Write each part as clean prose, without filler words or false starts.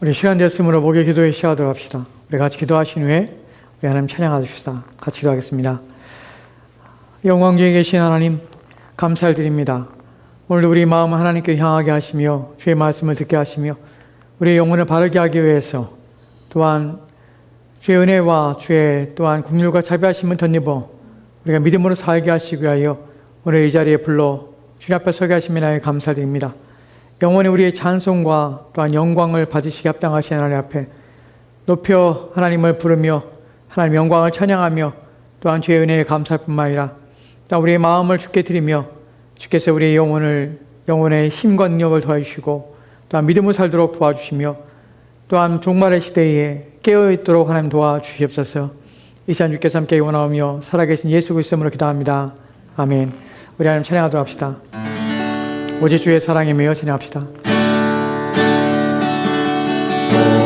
우리 시간 됐으므로 목요 기도에 시작하도록 합시다. 우리 같이 기도하신 후에 우리 하나님 찬양하십시다. 같이 기도하겠습니다. 영광중에 계신 하나님 감사를 드립니다. 오늘도 우리 마음을 하나님께 향하게 하시며 주의 말씀을 듣게 하시며 우리의 영혼을 바르게 하기 위해서 또한 주의 은혜와 주의 또한 긍휼과 자비하심을 덧입어 우리가 믿음으로 살게 하시기 위하여 오늘 이 자리에 불러 주님 앞에 서게 하심에 나의 감사드립니다. 영원히 우리의 찬송과 또한 영광을 받으시기 합당하신 하나님 앞에 높여 하나님을 부르며 하나님 영광을 찬양하며 또한 주의 은혜에 감사할 뿐만 아니라 또한 우리의 마음을 주께 드리며 주께서 우리의 영혼의 힘과 능력을 더해주시고 또한 믿음을 살도록 도와주시며 또한 종말의 시대에 깨어있도록 하나님 도와주시옵소서. 이 시간 주께서 함께 원하오며 살아계신 예수 그리스도로 기도합니다. 아멘. 우리 하나님 찬양하도록 합시다. 오직 주의 사랑에 매여 찬양합시다.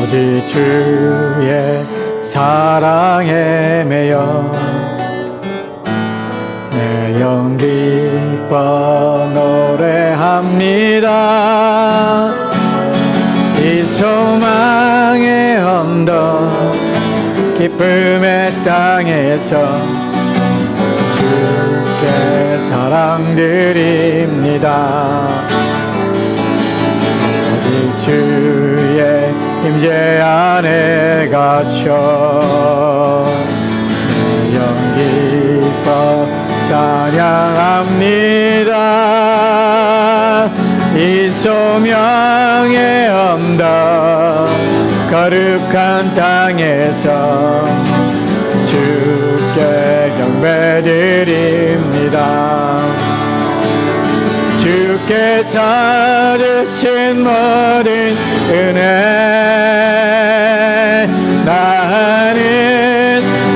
오직 주의 사랑에 매여 내 영 기뻐 노래합니다. 이 소망의 언덕 기쁨의 땅에서 주께 사랑드립니다. 오직 주의 임재 안에 갇혀 내 영 기뻐 찬양합니다. 이 소명의 언덕 거룩한 땅에서 주께 경배드립니다. 주께서 주신 모든 은혜 나는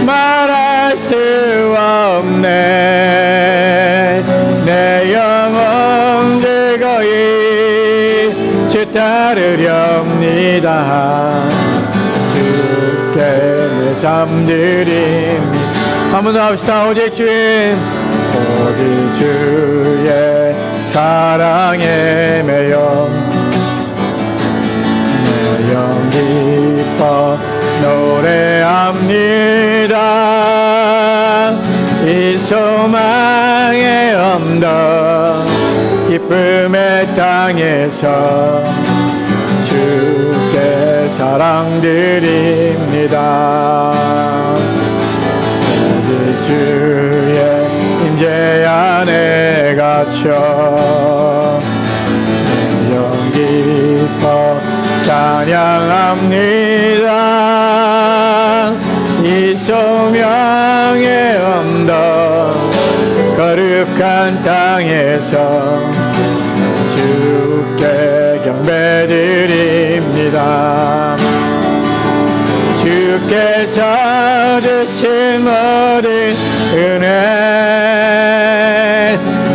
말할 수 없네. 내 영혼 즐거이 주 따르렵니다. 주께 내 삶 드립니다. 한번 더 합시다. 오직 주의 사랑에 매여 내 영 기뻐 노래합니다. 이 소망의 언덕 기쁨의 땅에서 주께 사랑드립니다. 오직 주의 임재 안에 갇혀 내 영 기뻐 찬양합니다. 이 소명의 언덕 거룩한 땅에서 주께 경배드립니다. 주께서 주신 모든 은혜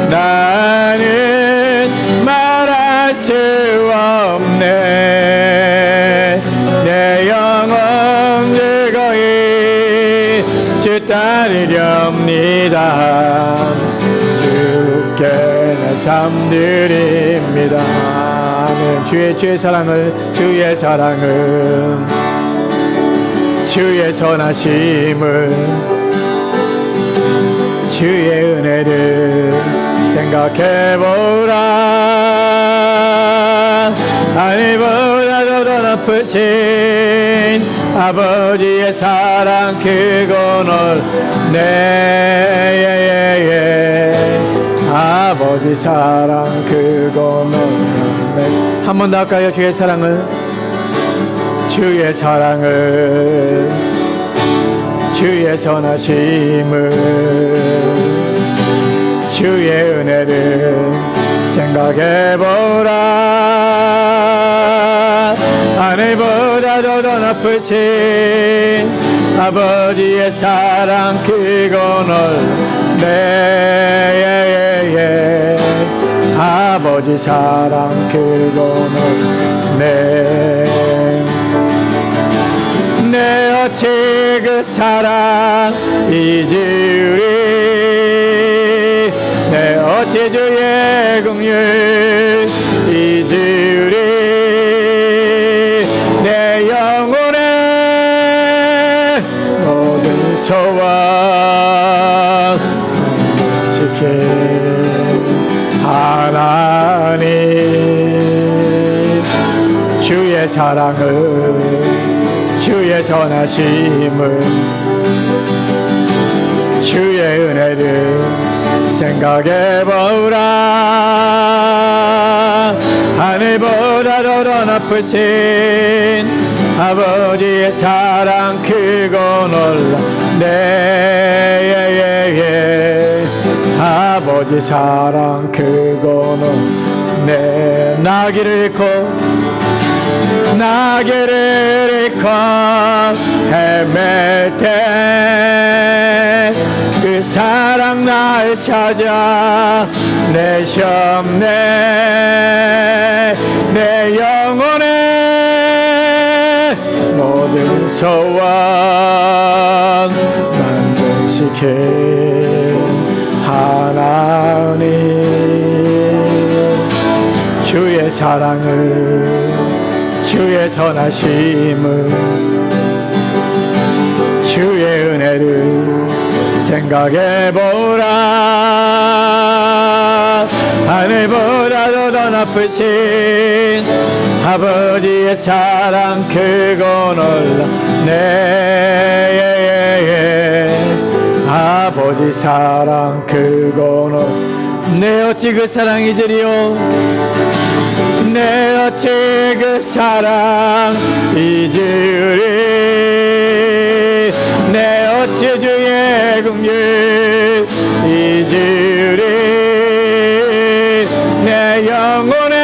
나는 말할 수 없네. 내 영혼 즐거이 주 따르렵니다. 주께 내 삶 드립니다. 아멘. 주의 사랑을 주의 선하심을 주의 은혜를 생각해보라. 하늘보다도 더 높으신 아버지의 사랑 크고 넓네. 아버지 사랑 크고 넓네. 한 번 더 할까요? 주의 사랑을 주의 선하심을 주의 은혜를 생각해보라. 하늘보다도 더 높으신 아버지의 사랑 크고 넓네. 아버지 사랑 크고 넓네. 내 어찌 그 사랑 잊으리. 내 어찌 주의 긍휼 잊으리. 내 영혼의 모든 소원 만족시킨 하나님, 주의 사랑을, 주의 선하심을, 주의 은혜를 생각해보라. 하늘보다도 더 높으신 아버지의 사랑 크고 놀라. 네, 아버지 사랑 크고 놀라. 내 나귀를 잃고 헤맬 때 그 사랑 날 찾아 내셨네. 내 영혼의 모든 소원 만족시킨 하나님, 주의 사랑을, 주의 선하심을, 주의 은혜를 생각해보라. 하늘보다도 더 높으신 아버지의 사랑 크고 놀라. 네, 아버지 사랑 크고 놀라. 내 어찌 그 사랑 잊으리요. 내 어찌 그 사랑 잊으리. 내 어찌 주의 긍휼 잊으리. 내 영혼의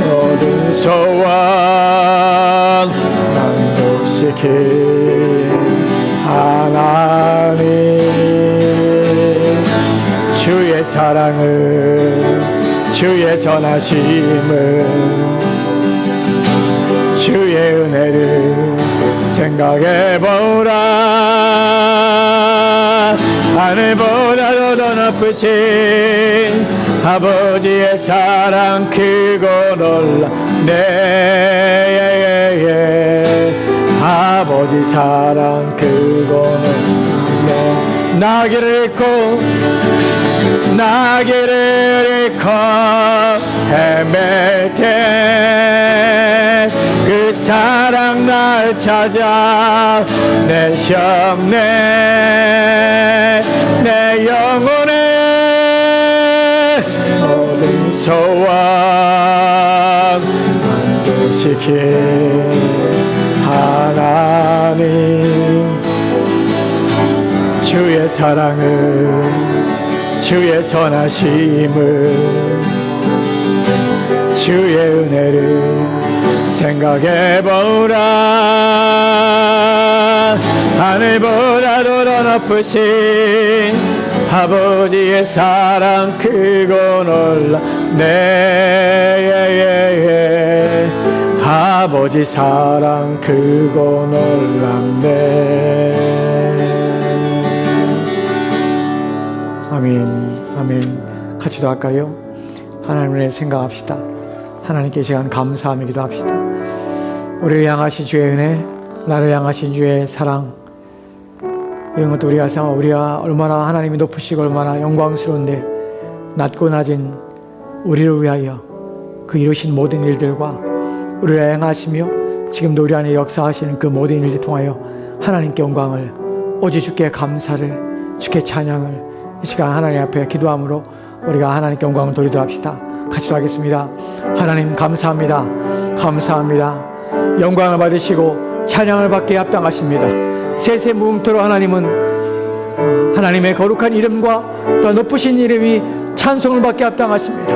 모든 소원 만족시킨 하나님, 주의 사랑을, 주의 선하심을, 주의 은혜를 생각해보라. 하늘보다도 더 높으신 아버지의 사랑 크고 놀라. 네, 아버지 사랑 크고 놀라. 나귀를 잃고 헤맬 때 그 사랑 날 찾아 내셨네. 내 영혼의 모든 소원 만족시킨 하나님, 주의 사랑을, 주의 선하심을, 주의 은혜를 생각해보라. 하늘보다도 더 높으신 아버지의 사랑 크고 놀라. 네, 아버지 사랑 크고 놀랍네. 아멘, 아멘. 같이 기도할까요? 하나님을 생각합시다. 하나님께 이 시간 감사하며 기도합시다. 우리를 향하신 주의 은혜, 나를 향하신 주의 사랑, 이런 것도 우리가 얼마나 하나님이 높으시고 얼마나 영광스러운데, 낮고 낮은 우리를 위하여 그 이루신 모든 일들과 우리를 향하시며 지금도 우리 안에 역사하시는 그 모든 일들 통하여 하나님께 영광을, 오직 주께 감사를, 주께 찬양을 이 시간 하나님 앞에 기도함으로 우리가 하나님께 영광을 돌리도록 합시다. 같이 기도하겠습니다. 하나님 감사합니다. 감사합니다. 영광을 받으시고 찬양을 받게 합당하십니다. 세세 무궁토로 하나님은 하나님의 거룩한 이름과 또 높으신 이름이 찬송을 받게 합당하십니다.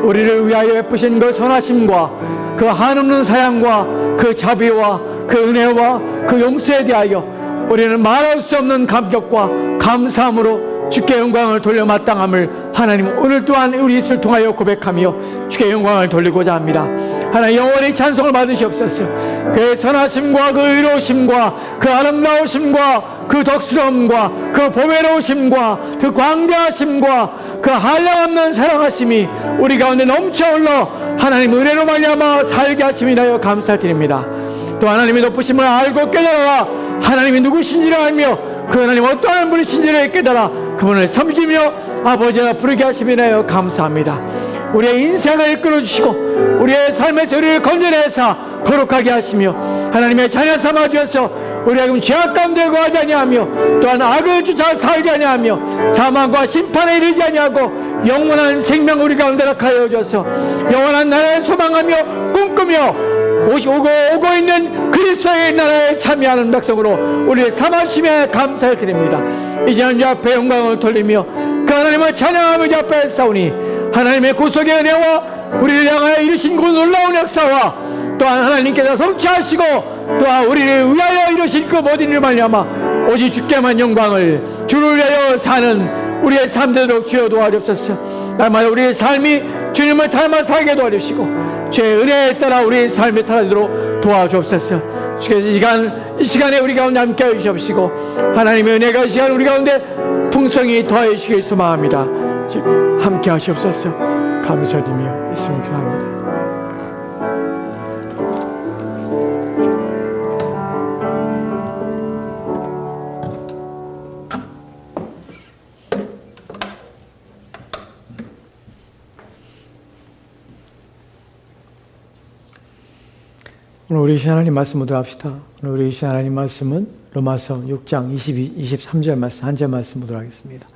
우리를 위하여 베푸신 그 선하심과 그 한없는 사랑과 그 자비와 그 은혜와 그 용서에 대하여 우리는 말할 수 없는 감격과 감사함으로 주께 영광을 돌려 마땅함을 하나님 오늘 또한 우리 입술 통하여 고백하며 주께 영광을 돌리고자 합니다. 하나님 영원히 찬송을 받으시옵소서. 그의 선하심과 그 의로우심과 그 아름다우심과 그 덕스러움과 그 보배로우심과 그 광대하심과 그 한량없는 사랑하심이 우리 가운데 넘쳐흘러 하나님 은혜로 말미암아 살게 하심이라여 감사드립니다. 또 하나님의 높으심을 알고 깨달아 하나님이 누구신지를 알며 그 하나님 어떠한 분이신지를 깨달아 그분을 섬기며 아버지가 부르게 하심이라여 감사합니다. 우리의 인생을 이끌어주시고 우리의 삶에서 우리를 건져내사 거룩하게 하시며 하나님의 자녀 삼아주셔서 우리가 죄악 가운데 거하지 아니하며 또한 악을 쫓아 살지 아니하며 사망과 심판에 이르지 아니하고 영원한 생명 우리 가운데 하여 주셔서 영원한 나라를 소망하며 꿈꾸며 오고 있는 그리스도의 나라에 참여하는 백성으로 우리를 삼아주심에 감사를 드립니다. 이제는 주 앞에 영광을 돌리며 그 하나님을 찬양하며 주 앞에 싸우니 하나님의 구속의 은혜와 우리를 향하여 이루신 그 놀라운 역사와 또한 하나님께서 성취하시고 또한 우리를 위하여 이루신 그 모든 일을 말미암아 오직 주께만 영광을 주를 위하여 사는 우리의 삶 되도록 주여 도와주옵소서. 날마다 우리의 삶이 주님을 닮아 살게 도와주시고 주의 은혜에 따라 우리의 삶이 사라지도록 도와주옵소서. 주께서 이 시간에 우리 가운데 함께 해주시옵시고 하나님의 은혜가 이 시간 우리 가운데 풍성히 더해 주시길 소망합니다. 함께 하시옵소서. 감사드리며 예수님 기도합니다. 오늘 우리 하나님 말씀 모두 합시다. 오늘 우리 하나님 말씀은 로마서 6장 23절 말씀, 한 절 말씀 보도록 하겠습니다.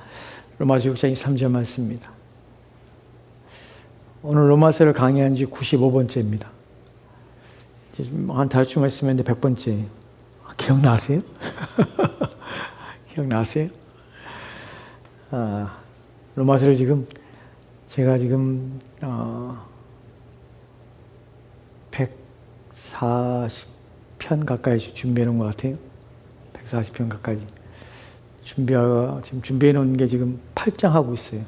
로마서 6장 23절 말씀입니다. 오늘 로마서를 강의한 지 95번째입니다. 이제 한 달쯤 했으면 100번째. 기억나세요? 기억나세요? 로마서를 제가 140편 가까이 준비해 놓은 것 같아요. 140편 가까이. 지금 준비해 놓은 게 지금 8장 하고 있어요.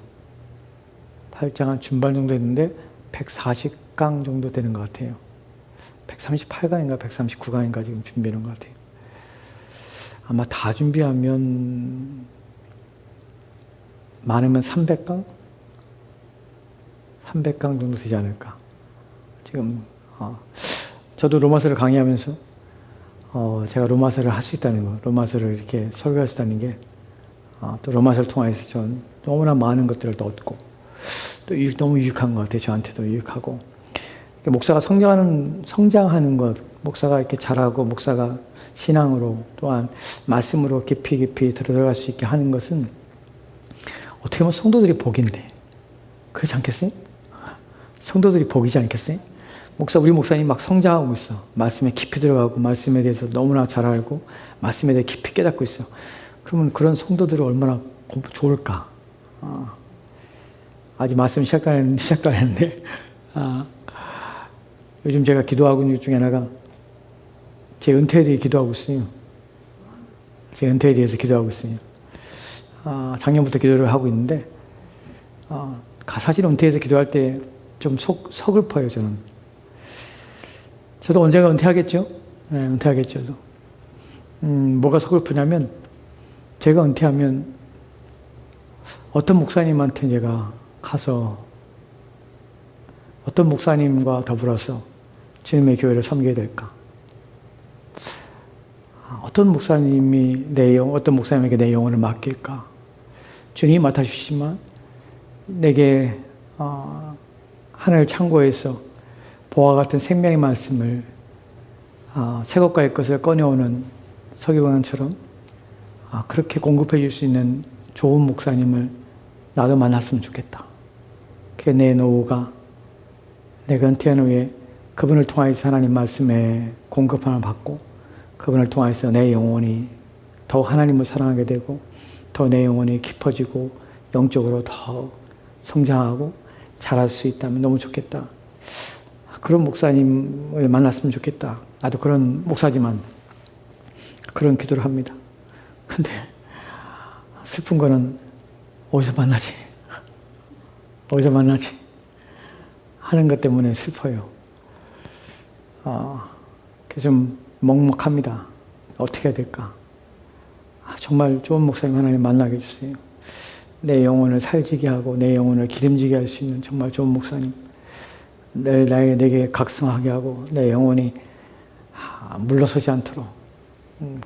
8장 한 중반 정도 했는데 140강 정도 되는 것 같아요. 138강인가 139강인가 지금 준비해 놓은 것 같아요. 아마 다 준비하면 많으면 300강? 300강 정도 되지 않을까. 지금 저도 로마서를 강의하면서 제가 로마서를 할 수 있다는 거, 로마서를 이렇게 설교할 수 있다는 게 또 로마서를 통해서 전 너무나 많은 것들을 또 얻고 또 너무 유익한 것 같아요. 저한테도 유익하고 목사가 성장하는 것, 목사가 이렇게 잘하고 목사가 신앙으로 또한 말씀으로 깊이 들어갈 수 있게 하는 것은 어떻게 보면 성도들이 복인데 그렇지 않겠어요? 성도들이 복이지 않겠어요? 우리 목사님 막 성장하고 있어. 말씀에 깊이 들어가고 말씀에 대해서 너무나 잘 알고 말씀에 대해 깊이 깨닫고 있어. 그러면 그런 성도들은 얼마나 좋을까? 아직 말씀 시작도 안 했는데 요즘 제가 기도하고 있는 것 중에 하나가 제 은퇴에 대해 기도하고 있어요. 제 은퇴에 대해서 기도하고 있어요. 작년부터 기도를 하고 있는데 사실 은퇴해서 기도할 때 좀 서글퍼요. 저도 언젠가 은퇴하겠죠? 네, 은퇴하겠죠. 뭐가 서글프냐면 제가 은퇴하면 어떤 목사님한테 제가 가서 어떤 목사님과 더불어서 주님의 교회를 섬기게 될까? 어떤 목사님에게 내 영혼을 맡길까? 주님이 맡아주시지만 내게 하늘 창고에서 보화 같은 생명의 말씀을 새 것과 옛 것을 꺼내오는 서기관처럼 그렇게 공급해 줄 수 있는 좋은 목사님을 나도 만났으면 좋겠다. 내 노후가 내가 은퇴한 후에 그분을 통해서 하나님 말씀에 공급함을 받고 그분을 통해서 내 영혼이 더 하나님을 사랑하게 되고 더 내 영혼이 깊어지고 영적으로 더 성장하고 자랄 수 있다면 너무 좋겠다. 그런 목사님을 만났으면 좋겠다. 나도 그런 목사지만 그런 기도를 합니다. 근데 슬픈 거는 어디서 만나지? 어디서 만나지? 하는 것 때문에 슬퍼요. 그래서 좀 먹먹합니다. 어떻게 해야 될까? 정말 좋은 목사님 하나님 만나게 해주세요. 내 영혼을 살지게 하고 내 영혼을 기름지게 할 수 있는 정말 좋은 목사님. 내게 각성하게 하고 내 영혼이 물러서지 않도록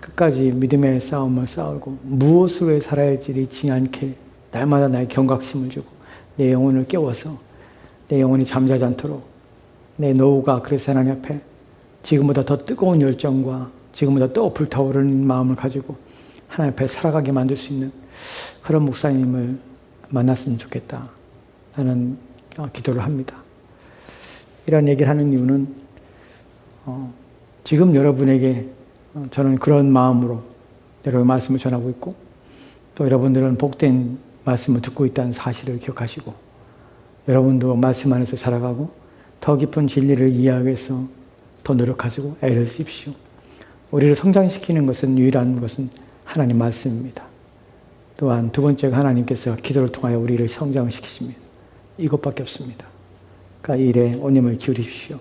끝까지 믿음의 싸움을 싸우고 무엇으로 살아야 할지 잊지 않게 날마다 나의 경각심을 주고 내 영혼을 깨워서 내 영혼이 잠자지 않도록 내 노후가 그래서 하나님 앞에 지금보다 더 뜨거운 열정과 지금보다 또 불타오르는 마음을 가지고 하나님 앞에 살아가게 만들 수 있는 그런 목사님을 만났으면 좋겠다. 나는 기도를 합니다. 이런 얘기를 하는 이유는 지금 여러분에게 저는 그런 마음으로 여러분의 말씀을 전하고 있고 또 여러분들은 복된 말씀을 듣고 있다는 사실을 기억하시고 여러분도 말씀 안에서 자라가고 더 깊은 진리를 이해하기 위해서 더 노력하시고 애를 쓰십시오. 우리를 성장시키는 것은 유일한 것은 하나님 말씀입니다. 또한 두 번째가 하나님께서 기도를 통하여 우리를 성장시키십니다. 이것밖에 없습니다. 그러니까 이 일에 온힘을 기울이십시오.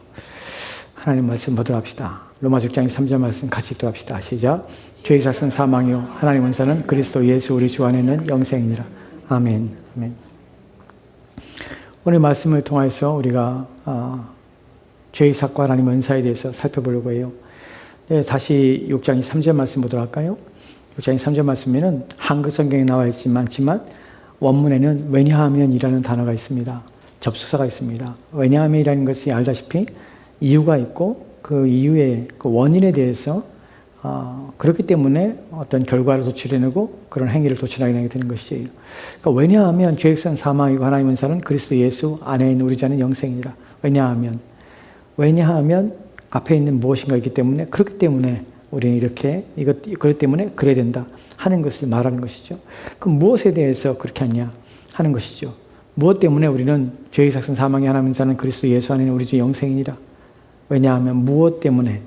하나님 말씀 보도록 합시다. 로마서 6장 3절 말씀 같이 읽도록 합시다. 시작. 죄의 삭은 사망이요 하나님 은사는 그리스도 예수 우리 주 안에는 영생이니라. 아멘. 아멘. 오늘 말씀을 통해서 우리가 죄의 삭과 하나님 은사에 대해서 살펴보려고 해요. 네, 다시 6장 3절 말씀 보도록 할까요? 6장 3절 말씀에는 한글 성경에 나와 있지만 원문에는 왜냐하면이라는 단어가 있습니다. 접수사가 있습니다. 왜냐하면이라는 것이 알다시피 이유가 있고 그 이유의 그 원인에 대해서 그렇기 때문에 어떤 결과를 도출해내고 그런 행위를 도출하게 되는 것이에요. 그러니까 왜냐하면 죄의 삭은 사망이고 하나님 은사는 그리스도 예수 안에 있는 우리 주 안에는 영생이라. 왜냐하면 앞에 있는 무엇인가 있기 때문에 그렇기 때문에 우리는 이렇게 그렇기 때문에 그래야 된다 하는 것을 말하는 것이죠. 그럼 무엇에 대해서 그렇게 하냐 하는 것이죠. 무엇 때문에 우리는 죄의 삭은 사망이 하나님 은사는 그리스도 예수 안에 있는 우리 주 영생이니라. 왜냐하면 무엇 때문에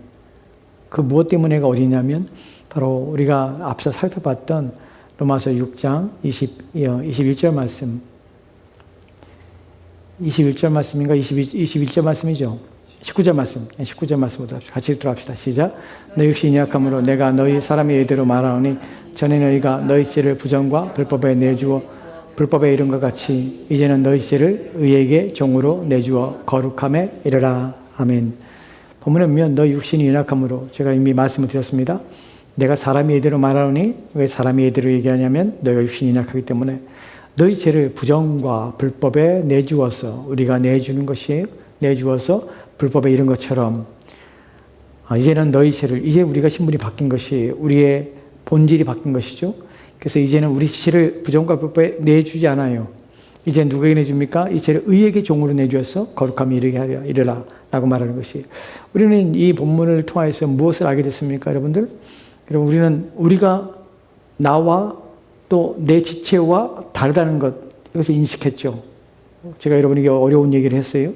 그 무엇 때문에가 어디냐면 바로 우리가 앞서 살펴봤던 로마서 6장 21절 말씀 21절 말씀인가 21절 말씀이죠. 19절 말씀부터 같이 읽도록 합시다. 시작. 너희 육신이 약함으로 내가 너희 사람의 예대로 말하노니 전에 너희가 너희 죄를 부정과 불법에 내주어 불법에 이른과 같이 이제는 너희 죄를 의에게 종으로 내주어 거룩함에 이르라. 아멘. 본문에 보면 너희 육신이 연약함으로 제가 이미 말씀을 드렸습니다. 내가 사람의 예대로 말하노니 왜 사람의 예대로 얘기하냐면 너희가 육신이 연약하기 때문에 너희 죄를 부정과 불법에 내주어서 우리가 내주는 것이에요. 내주어서 불법에 이른 것처럼 이제는 너희 죄를 이제 우리가 신분이 바뀐 것이 우리의 본질이 바뀐 것이죠. 그래서 이제는 우리 죄를 부정과 불법에 내주지 않아요. 이제 누구에게 내줍니까? 이 죄를 의에게 종으로 내주어서 거룩함에 이르게 하려 이르라 라고 말하는 것이 우리는 이 본문을 통해서 무엇을 알게 됐습니까? 여러분들? 여러분 우리가 나와 또 내 지체와 다르다는 것 이것을 인식했죠. 제가 여러분에게 어려운 얘기를 했어요.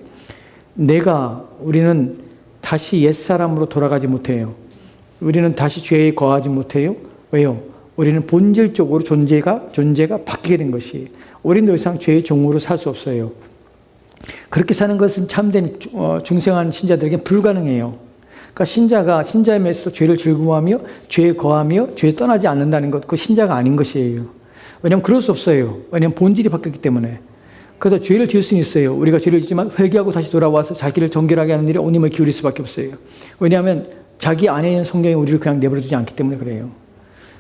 우리는 다시 옛사람으로 돌아가지 못해요. 우리는 다시 죄에 거하지 못해요. 왜요? 우리는 본질적으로 존재가 바뀌게 된 것이 우리는 더 이상 죄의 종으로 살 수 없어요. 그렇게 사는 것은 참된 중생한 신자들에게 불가능해요. 그러니까 신자의 맺어서 죄를 즐거워하며 죄에 거하며 죄에 떠나지 않는다는 것, 그 신자가 아닌 것이에요. 왜냐하면 그럴 수 없어요. 왜냐하면 본질이 바뀌었기 때문에. 그래서 죄를 지을 수는 있어요. 우리가 죄를 짓지만 회개하고 다시 돌아와서 자기를 정결하게 하는 일에 온힘을 기울일 수밖에 없어요. 왜냐하면 자기 안에 있는 성경이 우리를 그냥 내버려두지 않기 때문에 그래요.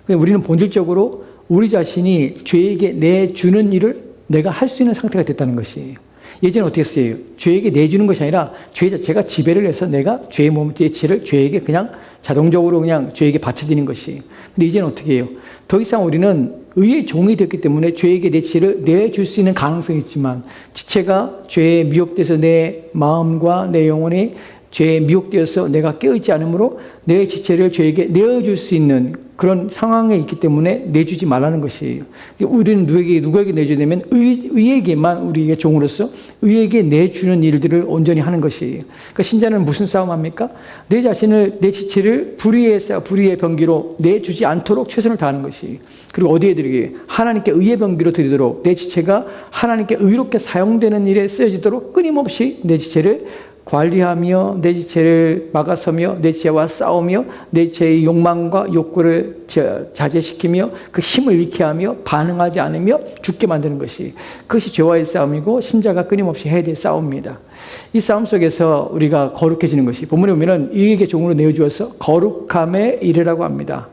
우리는 본질적으로 우리 자신이 죄에게 내주는 일을 내가 할 수 있는 상태가 됐다는 것이에요. 예전에 어떻게 했어요? 죄에게 내주는 것이 아니라 죄 자체가 지배를 해서 내가 죄의 몸의 죄를 죄에게 그냥 자동적으로 그냥 죄에게 바쳐지는 것이에요. 근데 이제는 어떻게 해요? 더 이상 우리는 의의 종이 됐기 때문에 죄에게 내 지체를 내줄 수 있는 가능성이 있지만 지체가 죄에 미혹돼서 내 마음과 내 영혼이 죄에 미혹되어서 내가 깨어있지 않으므로 내 지체를 죄에게 내어줄 수 있는 그런 상황에 있기 때문에 내주지 말라는 것이에요. 우리는 누구에게 내줘야 되면 의에게만 우리에게 종으로서 의에게 내주는 일들을 온전히 하는 것이에요. 그러니까 신자는 무슨 싸움합니까? 내 자신을 내 지체를 불의의 병기로 내주지 않도록 최선을 다하는 것이에요. 그리고 어디에 드리게? 하나님께 의의 병기로 드리도록 내 지체가 하나님께 의롭게 사용되는 일에 쓰여지도록 끊임없이 내 지체를 관리하며 내 죄를 막아서며 내 죄와 싸우며 내 죄의 욕망과 욕구를 자제시키며 그 힘을 잃게 하며 반응하지 않으며 죽게 만드는 것이, 그것이 죄와의 싸움이고 신자가 끊임없이 해야 될 싸움입니다. 이 싸움 속에서 우리가 거룩해지는 것이, 본문에 보면은 이에게 종으로 내어주어서 거룩함에 이르라고 합니다.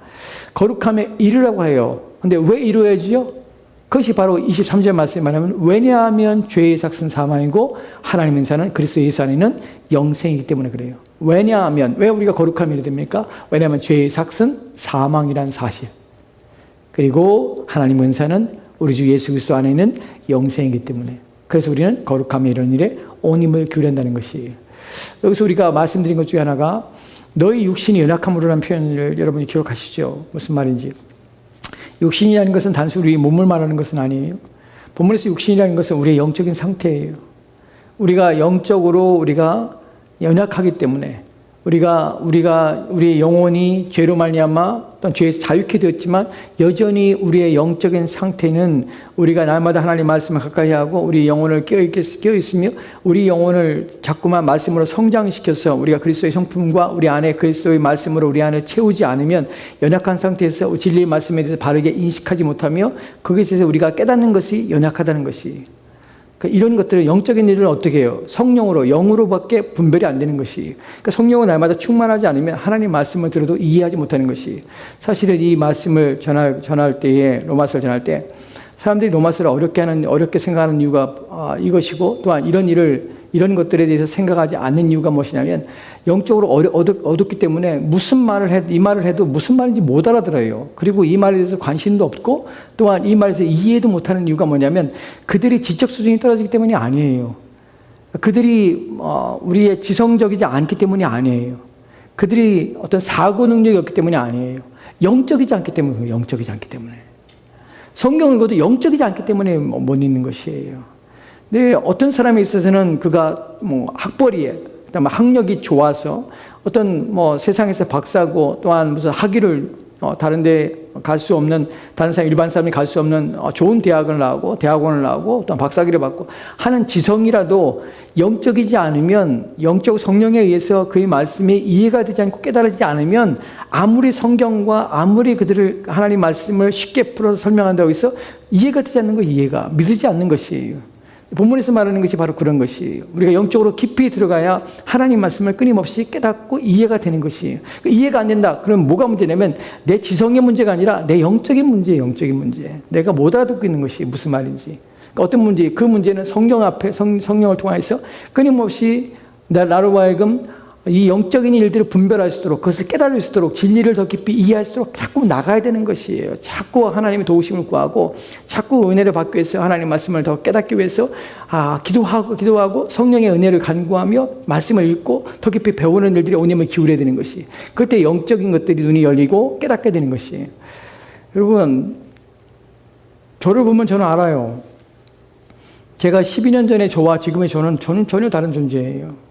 거룩함에 이르라고 해요. 근데 왜 이루어야지요? 그것이 바로 23절 말씀에 말하면, 왜냐하면 죄의 삭은 사망이고 하나님 은사는 그리스도 예수 안에는 영생이기 때문에 그래요. 왜냐하면, 왜 우리가 거룩함이 됩니까? 왜냐하면 죄의 삭은 사망이라는 사실, 그리고 하나님 은사는 우리 주 예수 그리스도 안에는 영생이기 때문에, 그래서 우리는 거룩함에 이런 일에 온 힘을 기울인다는 것이에요. 여기서 우리가 말씀드린 것 중에 하나가 너희 육신이 연약함으로라는 표현을 여러분이 기억하시죠? 무슨 말인지. 육신이라는 것은 단순히 우리 몸을 말하는 것은 아니에요. 본문에서 육신이라는 것은 우리의 영적인 상태예요. 우리가 영적으로 우리가 연약하기 때문에 우리의 영혼이 죄로 말미암아 또는 죄에서 자유케 되었지만 여전히 우리의 영적인 상태는 우리가 날마다 하나님 말씀을 가까이 하고 우리 영혼을 깨어 있으며 우리 영혼을 자꾸만 말씀으로 성장시켜서 우리가 그리스도의 성품과 우리 안에 그리스도의 말씀으로 우리 안에 채우지 않으면 연약한 상태에서 진리의 말씀에 대해서 바르게 인식하지 못하며 거기에 대해서 우리가 깨닫는 것이 연약하다는 것이, 이런 것들을, 영적인 일을 어떻게 해요? 성령으로, 영으로밖에 분별이 안 되는 것이, 그러니까 성령은 날마다 충만하지 않으면 하나님 말씀을 들어도 이해하지 못하는 것이, 사실은 이 말씀을 전할 때에, 로마서를 전할 때 사람들이 로마서를 어렵게 생각하는 이유가 이것이고, 또한 이런 것들에 대해서 생각하지 않는 이유가 무엇이냐면 영적으로 어둡기 때문에 무슨 말을 해도, 이 말을 해도 무슨 말인지 못 알아들어요. 그리고 이 말에 대해서 관심도 없고 또한 이 말에서 이해도 못하는 이유가 뭐냐면 그들의 지적 수준이 떨어지기 때문이 아니에요. 그들이 우리의 지성적이지 않기 때문이 아니에요. 그들이 어떤 사고 능력이 없기 때문이 아니에요. 영적이지 않기 때문에, 영적이지 않기 때문에. 성경을 읽어도 영적이지 않기 때문에 못 읽는 것이에요. 근데 어떤 사람에 있어서는 그가 학벌이에, 그다음에 학력이 좋아서 어떤 세상에서 박사고 또한 무슨 학위를 다른데 갈 수 없는, 다른 사람, 일반 사람이 갈 수 없는 좋은 대학원을 나오고 또 박사학위를 받고 하는 지성이라도 영적이지 않으면, 영적 성령에 의해서 그의 말씀이 이해가 되지 않고 깨달아지지 않으면 아무리 성경과 아무리 그들을 하나님 말씀을 쉽게 풀어서 설명한다고 해서 이해가 되지 않는 거, 이해가 믿지 않는 것이에요. 본문에서 말하는 것이 바로 그런 것이에요. 우리가 영적으로 깊이 들어가야 하나님 말씀을 끊임없이 깨닫고 이해가 되는 것이에요. 이해가 안 된다. 그럼 뭐가 문제냐면 내 지성의 문제가 아니라 내 영적인 문제예요. 영적인 문제. 내가 못 알아듣고 있는 것이 무슨 말인지. 그러니까 어떤 문제? 그 문제는 성령 앞에 성령을 통해서 끊임없이 나로 하여금 이 영적인 일들을 분별할 수 있도록, 그것을 깨달을 수 있도록, 진리를 더 깊이 이해할 수 있도록 자꾸 나가야 되는 것이에요. 자꾸 하나님의 도우심을 구하고 자꾸 은혜를 받기 위해서, 하나님 말씀을 더 깨닫기 위해서 기도하고 성령의 은혜를 간구하며 말씀을 읽고 더 깊이 배우는 일들이 온 힘을 기울여야 되는 것이, 그때 영적인 것들이 눈이 열리고 깨닫게 되는 것이에요. 여러분, 저를 보면 저는 알아요. 제가 12년 전에 저와 지금의 저는 전혀 다른 존재예요.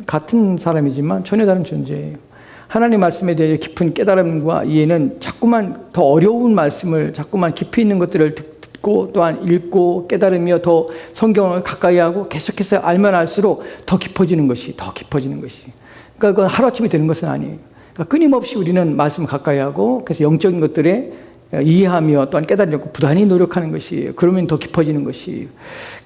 같은 사람이지만 전혀 다른 존재예요. 하나님 말씀에 대해 깊은 깨달음과 이해는 자꾸만 더 어려운 말씀을, 자꾸만 깊이 있는 것들을 듣고 또한 읽고 깨달으며 더 성경을 가까이 하고 계속해서 알면 알수록 더 깊어지는 것이. 그러니까 그건 하루아침에 되는 것은 아니에요. 그러니까 끊임없이 우리는 말씀을 가까이 하고 그래서 영적인 것들에 이해하며 또한 깨달으려고 부단히 노력하는 것이에요. 그러면 더 깊어지는 것이에요.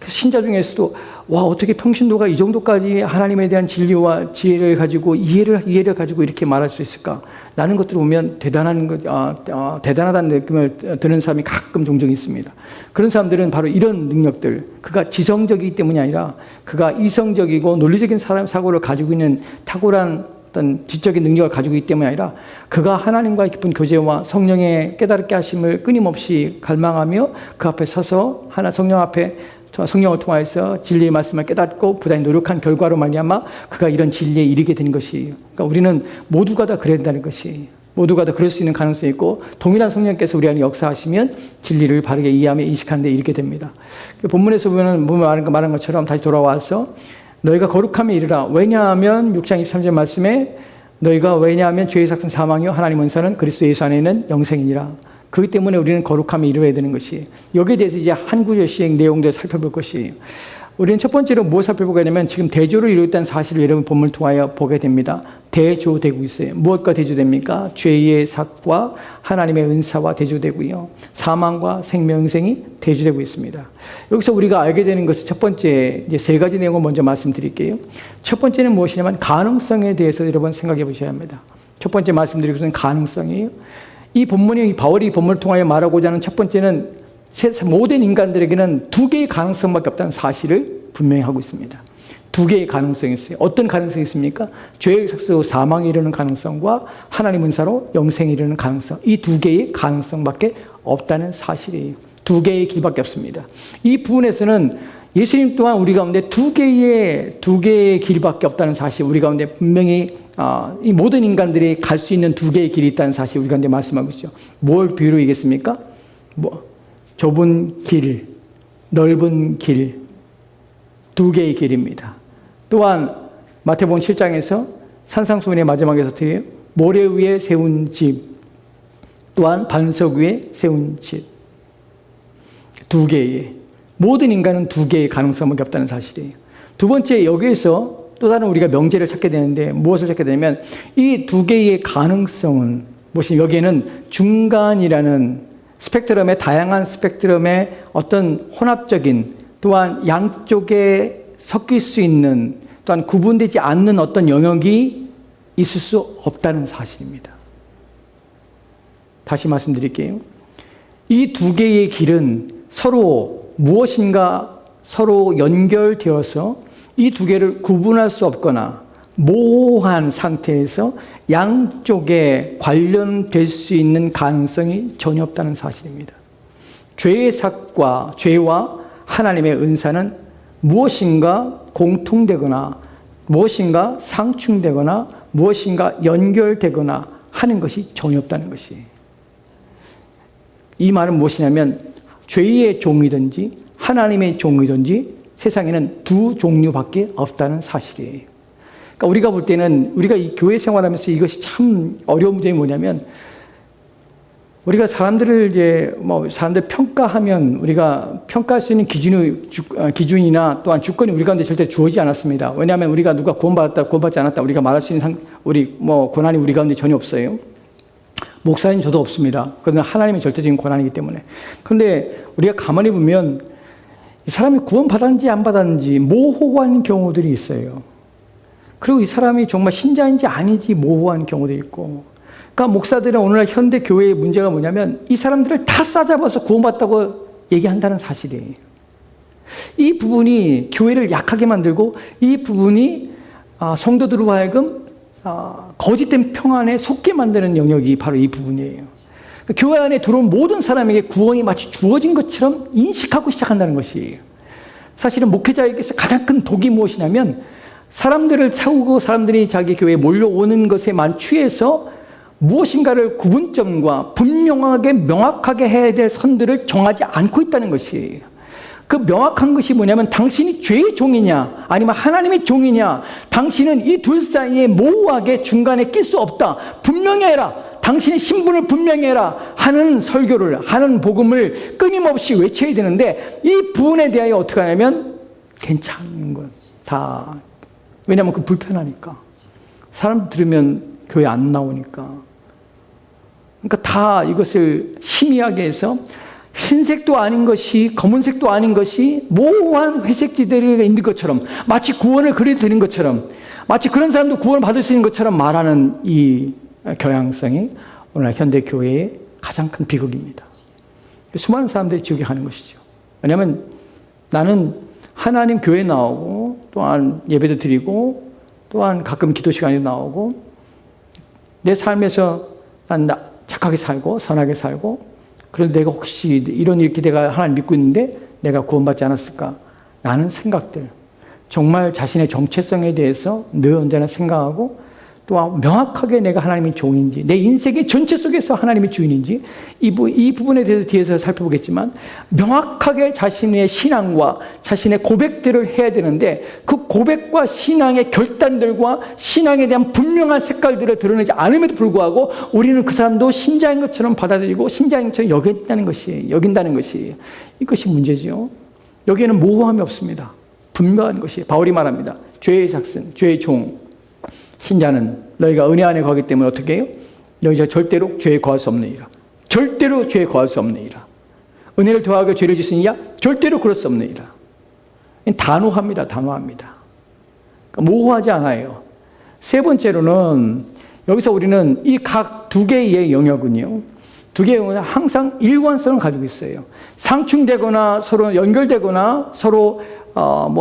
그래서 신자 중에서도 어떻게 평신도가 이 정도까지 하나님에 대한 진리와 지혜를 가지고 이해를 가지고 이렇게 말할 수 있을까? 라는 것들을 보면 대단하다는 느낌을 드는 사람이 가끔 종종 있습니다. 그런 사람들은 바로 이런 능력들, 그가 지성적이기 때문이 아니라 그가 이성적이고 논리적인 사고를 가지고 있는 탁월한 어떤 지적인 능력을 가지고 있기 때문이 아니라 그가 하나님과의 깊은 교제와 성령의 깨달게 하심을 끊임없이 갈망하며 그 앞에 서서 성령 앞에 성령을 통하여서 진리의 말씀을 깨닫고 부단히 노력한 결과로 말미암아 그가 이런 진리에 이르게 되는 것이에요. 그러니까 우리는 모두가 다 그래야 된다는 것이, 모두가 다 그럴 수 있는 가능성이 있고 동일한 성령께서 우리 안에 역사하시면 진리를 바르게 이해하며 인식하는 데 이르게 됩니다. 본문에서 보면 말한 것처럼 다시 돌아와서 너희가 거룩함에 이르라. 왜냐하면 6장 23절 말씀에 왜냐하면 죄의 삭은 사망이요 하나님 은사는 그리스도 예수 안에 있는 영생이니라. 그렇기 때문에 우리는 거룩함에 이르러야 되는 것이, 여기에 대해서 이제 한 구절씩 내용들을 살펴볼 것이에요. 우리는 첫 번째로 무엇을 살펴보게 되면 지금 대조를 이루었다는 사실을 여러분 본문을 통하여 보게 됩니다. 대조되고 있어요. 무엇과 대조됩니까? 죄의 삭과 하나님의 은사와 대조되고요. 사망과 생명생이 대조되고 있습니다. 여기서 우리가 알게 되는 것은 첫 번째, 이제 세 가지 내용을 먼저 말씀드릴게요. 첫 번째는 무엇이냐면 가능성에 대해서 여러분 생각해 보셔야 합니다. 첫 번째 말씀드리는 것은 가능성이에요. 이 본문이 바울이 본문을 통하여 말하고자 하는 첫 번째는 모든 인간들에게는 두 개의 가능성밖에 없다는 사실을 분명히 하고 있습니다. 두 개의 가능성이 있어요. 어떤 가능성이 있습니까? 죄의 삭스로 사망에 이르는 가능성과 하나님 은사로 영생에 이르는 가능성. 이 두 개의 가능성밖에 없다는 사실이에요. 두 개의 길밖에 없습니다. 이 부분에서는 예수님 또한 우리 가운데 두 개의 길밖에 없다는 사실, 우리 가운데 분명히 이 모든 인간들이 갈 수 있는 두 개의 길이 있다는 사실 우리 가운데 말씀하고 있죠. 뭘 비유로 얘기했습니까? 좁은 길, 넓은 길, 두 개의 길입니다. 또한 마태복음 7장에서 산상수훈의 마지막에서 어떻게 해요? 모래 위에 세운 집, 또한 반석 위에 세운 집. 두 개의, 모든 인간은 두 개의 가능성밖에 없다는 사실이에요. 두 번째, 여기에서 또 다른 우리가 명제를 찾게 되는데 무엇을 찾게 되냐면 이 두 개의 가능성은 무엇이, 여기에는 중간이라는 스펙트럼의, 다양한 스펙트럼의 어떤 혼합적인, 또한 양쪽에 섞일 수 있는, 또한 구분되지 않는 어떤 영역이 있을 수 없다는 사실입니다. 다시 말씀드릴게요. 이 두 개의 길은 서로 무엇인가 서로 연결되어서 이 두 개를 구분할 수 없거나 모호한 상태에서 양쪽에 관련될 수 있는 가능성이 전혀 없다는 사실입니다. 죄의 삭과 죄와 하나님의 은사는 무엇인가 공통되거나 무엇인가 상충되거나 무엇인가 연결되거나 하는 것이 전혀 없다는 것이에요. 이 말은 무엇이냐면 죄의 종이든지 하나님의 종이든지 세상에는 두 종류밖에 없다는 사실이에요. 그러니까 우리가 볼 때는, 우리가 이 교회 생활하면서 이것이 참 어려운 점이 뭐냐면, 우리가 사람들을 사람들 평가하면 우리가 평가할 수 있는 기준이나 또한 주권이 우리 가운데 절대 주어지지 않았습니다. 왜냐하면 우리가 누가 구원받았다, 구원받지 않았다, 우리가 말할 수 있는 권한이 우리 가운데 전혀 없어요. 목사님 저도 없습니다. 그건 하나님의 절대적인 권한이기 때문에. 그런데 우리가 가만히 보면 이 사람이 구원받았는지 안 받았는지 모호한 경우들이 있어요. 그리고 이 사람이 정말 신자인지 아닌지 모호한 경우도 있고. 그러니까 목사들은 오늘날 현대 교회의 문제가 뭐냐면 이 사람들을 다 싸잡아서 구원받았다고 얘기한다는 사실이에요. 이 부분이 교회를 약하게 만들고 이 부분이 성도들로 하여금 거짓된 평안에 속게 만드는 영역이 바로 이 부분이에요. 교회 안에 들어온 모든 사람에게 구원이 마치 주어진 것처럼 인식하고 시작한다는 것이에요. 사실은 목회자에게서 가장 큰 독이 무엇이냐면 사람들을 차우고 사람들이 자기 교회에 몰려오는 것에만 취해서 무엇인가를 구분점과 분명하게 명확하게 해야 될 선들을 정하지 않고 있다는 것이에요. 그 명확한 것이 뭐냐면 당신이 죄의 종이냐 아니면 하나님의 종이냐, 당신은 이 둘 사이에 모호하게 중간에 낄 수 없다, 분명히 해라, 당신의 신분을 분명히 해라 하는 설교를, 하는 복음을 끊임없이 외쳐야 되는데 이 부분에 대하여 어떻게 하냐면 괜찮은 것 다, 왜냐하면 그 불편하니까, 사람 들으면 교회 안 나오니까. 그러니까 다 이것을 희미하게 해서 흰색도 아닌 것이 검은색도 아닌 것이 모호한 회색지대가 있는 것처럼, 마치 구원을 그리 드린 것처럼, 마치 그런 사람도 구원을 받을 수 있는 것처럼 말하는 이 경향성이 오늘 현대 교회의 가장 큰 비극입니다. 수많은 사람들이 지옥에 가는 것이죠. 왜냐하면 나는 하나님 교회 나오고 또한 예배도 드리고 또한 가끔 기도 시간에 나오고 내 삶에서 난 착하게 살고 선하게 살고, 그런데 내가 혹시 이렇게 내가 하나님 믿고 있는데 내가 구원받지 않았을까? 라는 생각들, 정말 자신의 정체성에 대해서 늘 언제나 생각하고 또한 명확하게 내가 하나님의 종인지, 내 인생의 전체 속에서 하나님의 주인인지, 이 부분에 대해서 뒤에서 살펴보겠지만 명확하게 자신의 신앙과 자신의 고백들을 해야 되는데 그 고백과 신앙의 결단들과 신앙에 대한 분명한 색깔들을 드러내지 않음에도 불구하고 우리는 그 사람도 신자인 것처럼 받아들이고 신자인 것처럼 여긴다는 것이에요. 이것이 문제죠. 여기에는 모호함이 없습니다. 분명한 것이 바울이 말합니다. 죄의 삭슨, 죄의 종, 신자는 너희가 은혜 안에 거하기 때문에 어떻게 해요? 너희가 절대로 죄에 거할 수 없느니라. 절대로 죄에 거할 수 없느니라. 은혜를 더하게 죄를 짓으니야? 절대로 그럴 수 없느니라. 단호합니다. 단호합니다. 그러니까 모호하지 않아요. 세 번째로는 여기서 우리는 이 각 두 개의 영역은요, 두 개의 영역은 항상 일관성을 가지고 있어요. 상충되거나 서로 연결되거나 서로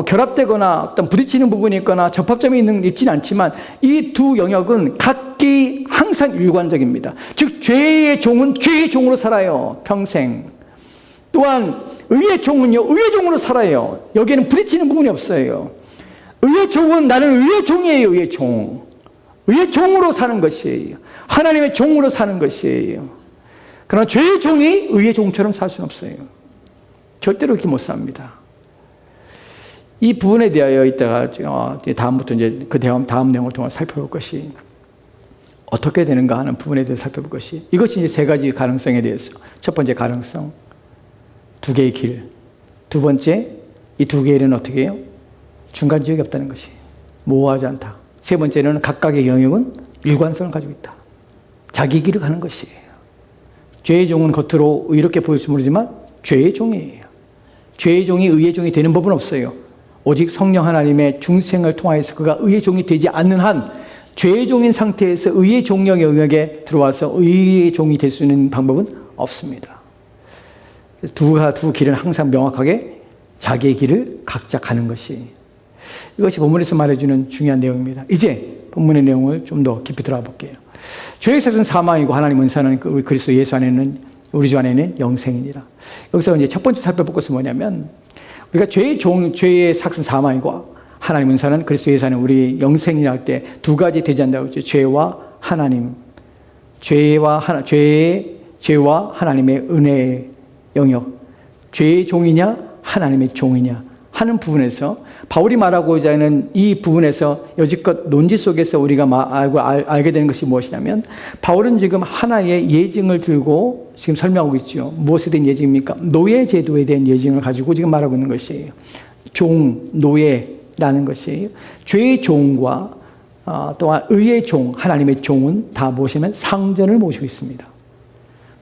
결합되거나 어떤 부딪히는 부분이 있거나 접합점이 있지는 않지만 이 두 영역은 각기 항상 일관적입니다. 즉 죄의 종은 죄의 종으로 살아요. 평생. 또한 의의 종은요, 의의 종으로 살아요. 여기에는 부딪히는 부분이 없어요. 의의 종은 나는 의의 종이에요. 의의 종. 의의 종으로 사는 것이에요. 하나님의 종으로 사는 것이에요. 그러나 죄의 종이 의의 종처럼 살 수는 없어요. 절대로 그렇게 못 삽니다. 이 부분에 대하여 이따가 다음부터 이제 그 다음 내용을 통해 살펴볼 것이 어떻게 되는가 하는 부분에 대해서 살펴볼 것이, 이것이 이제 세 가지 가능성에 대해서, 첫 번째 가능성, 두 개의 길. 두 번째, 이 두 개의 길은 어떻게 해요? 중간 지역이 없다는 것이, 모호하지 않다. 세 번째는 각각의 영역은 일관성을 가지고 있다. 자기 길을 가는 것이에요. 죄의 종은 겉으로 의롭게 보일지 모르지만 죄의 종이에요. 죄의 종이 의의 종이 되는 법은 없어요. 오직 성령 하나님의 중생을 통하여서 그가 의의 종이 되지 않는 한 죄의 종인 상태에서 의의 종령의 영역에 들어와서 의의 종이 될 수 있는 방법은 없습니다. 두 길은 항상 명확하게 자기의 길을 각자 가는 것이, 이것이 본문에서 말해주는 중요한 내용입니다. 이제 본문의 내용을 좀 더 깊이 들어가 볼게요. 죄의 삭은 사망이고 하나님 은사는 우리 그리스도 예수 안에는, 우리 주 안에는 영생이니라. 여기서 이제 첫 번째 살펴볼 것은 뭐냐면, 우리가 죄의 삭은 사망이고 하나님 은사는 그리스도 예수 안에 우리 영생이라 할 때 두 가지 대지한다고 했죠. 죄와 하나님, 죄와 하나님의 은혜의 영역, 죄의 종이냐 하나님의 종이냐 하는 부분에서 바울이 말하고자 하는 이 부분에서 여지껏 논지 속에서 우리가 알게 되는 것이 무엇이냐면, 바울은 지금 하나의 예증을 들고 지금 설명하고 있죠. 무엇에 대한 예증입니까? 노예 제도에 대한 예증을 가지고 지금 말하고 있는 것이에요. 종, 노예라는 것이에요. 죄의 종과 또한 의의 종, 하나님의 종은 다 무엇이냐면 상전을 모시고 있습니다.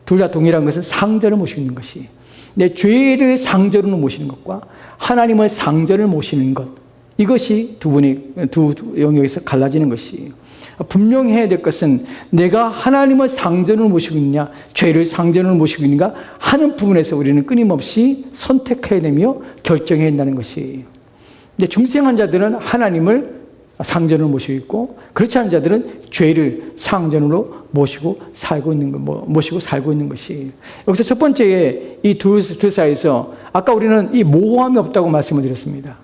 둘 다 동일한 것은 상전을 모시고 있는 것이에요. 내 죄를 상전으로 모시는 것과 하나님의 상전을 모시는 것, 이것이 두 영역에서 갈라지는 것이에요. 분명히 해야 될 것은 내가 하나님의 상전을 모시고 있느냐, 죄를 상전을 모시고 있는가 하는 부분에서 우리는 끊임없이 선택해야 되며 결정해야 한다는 것이에요. 근데 중생한 자들은 하나님을 상전으로 모시고 있고, 그렇지 않은 자들은 죄를 상전으로 모시고 살고 있는 것이에요. 여기서 첫 번째 이 둘 사이에서 아까 우리는 이 모호함이 없다고 말씀을 드렸습니다.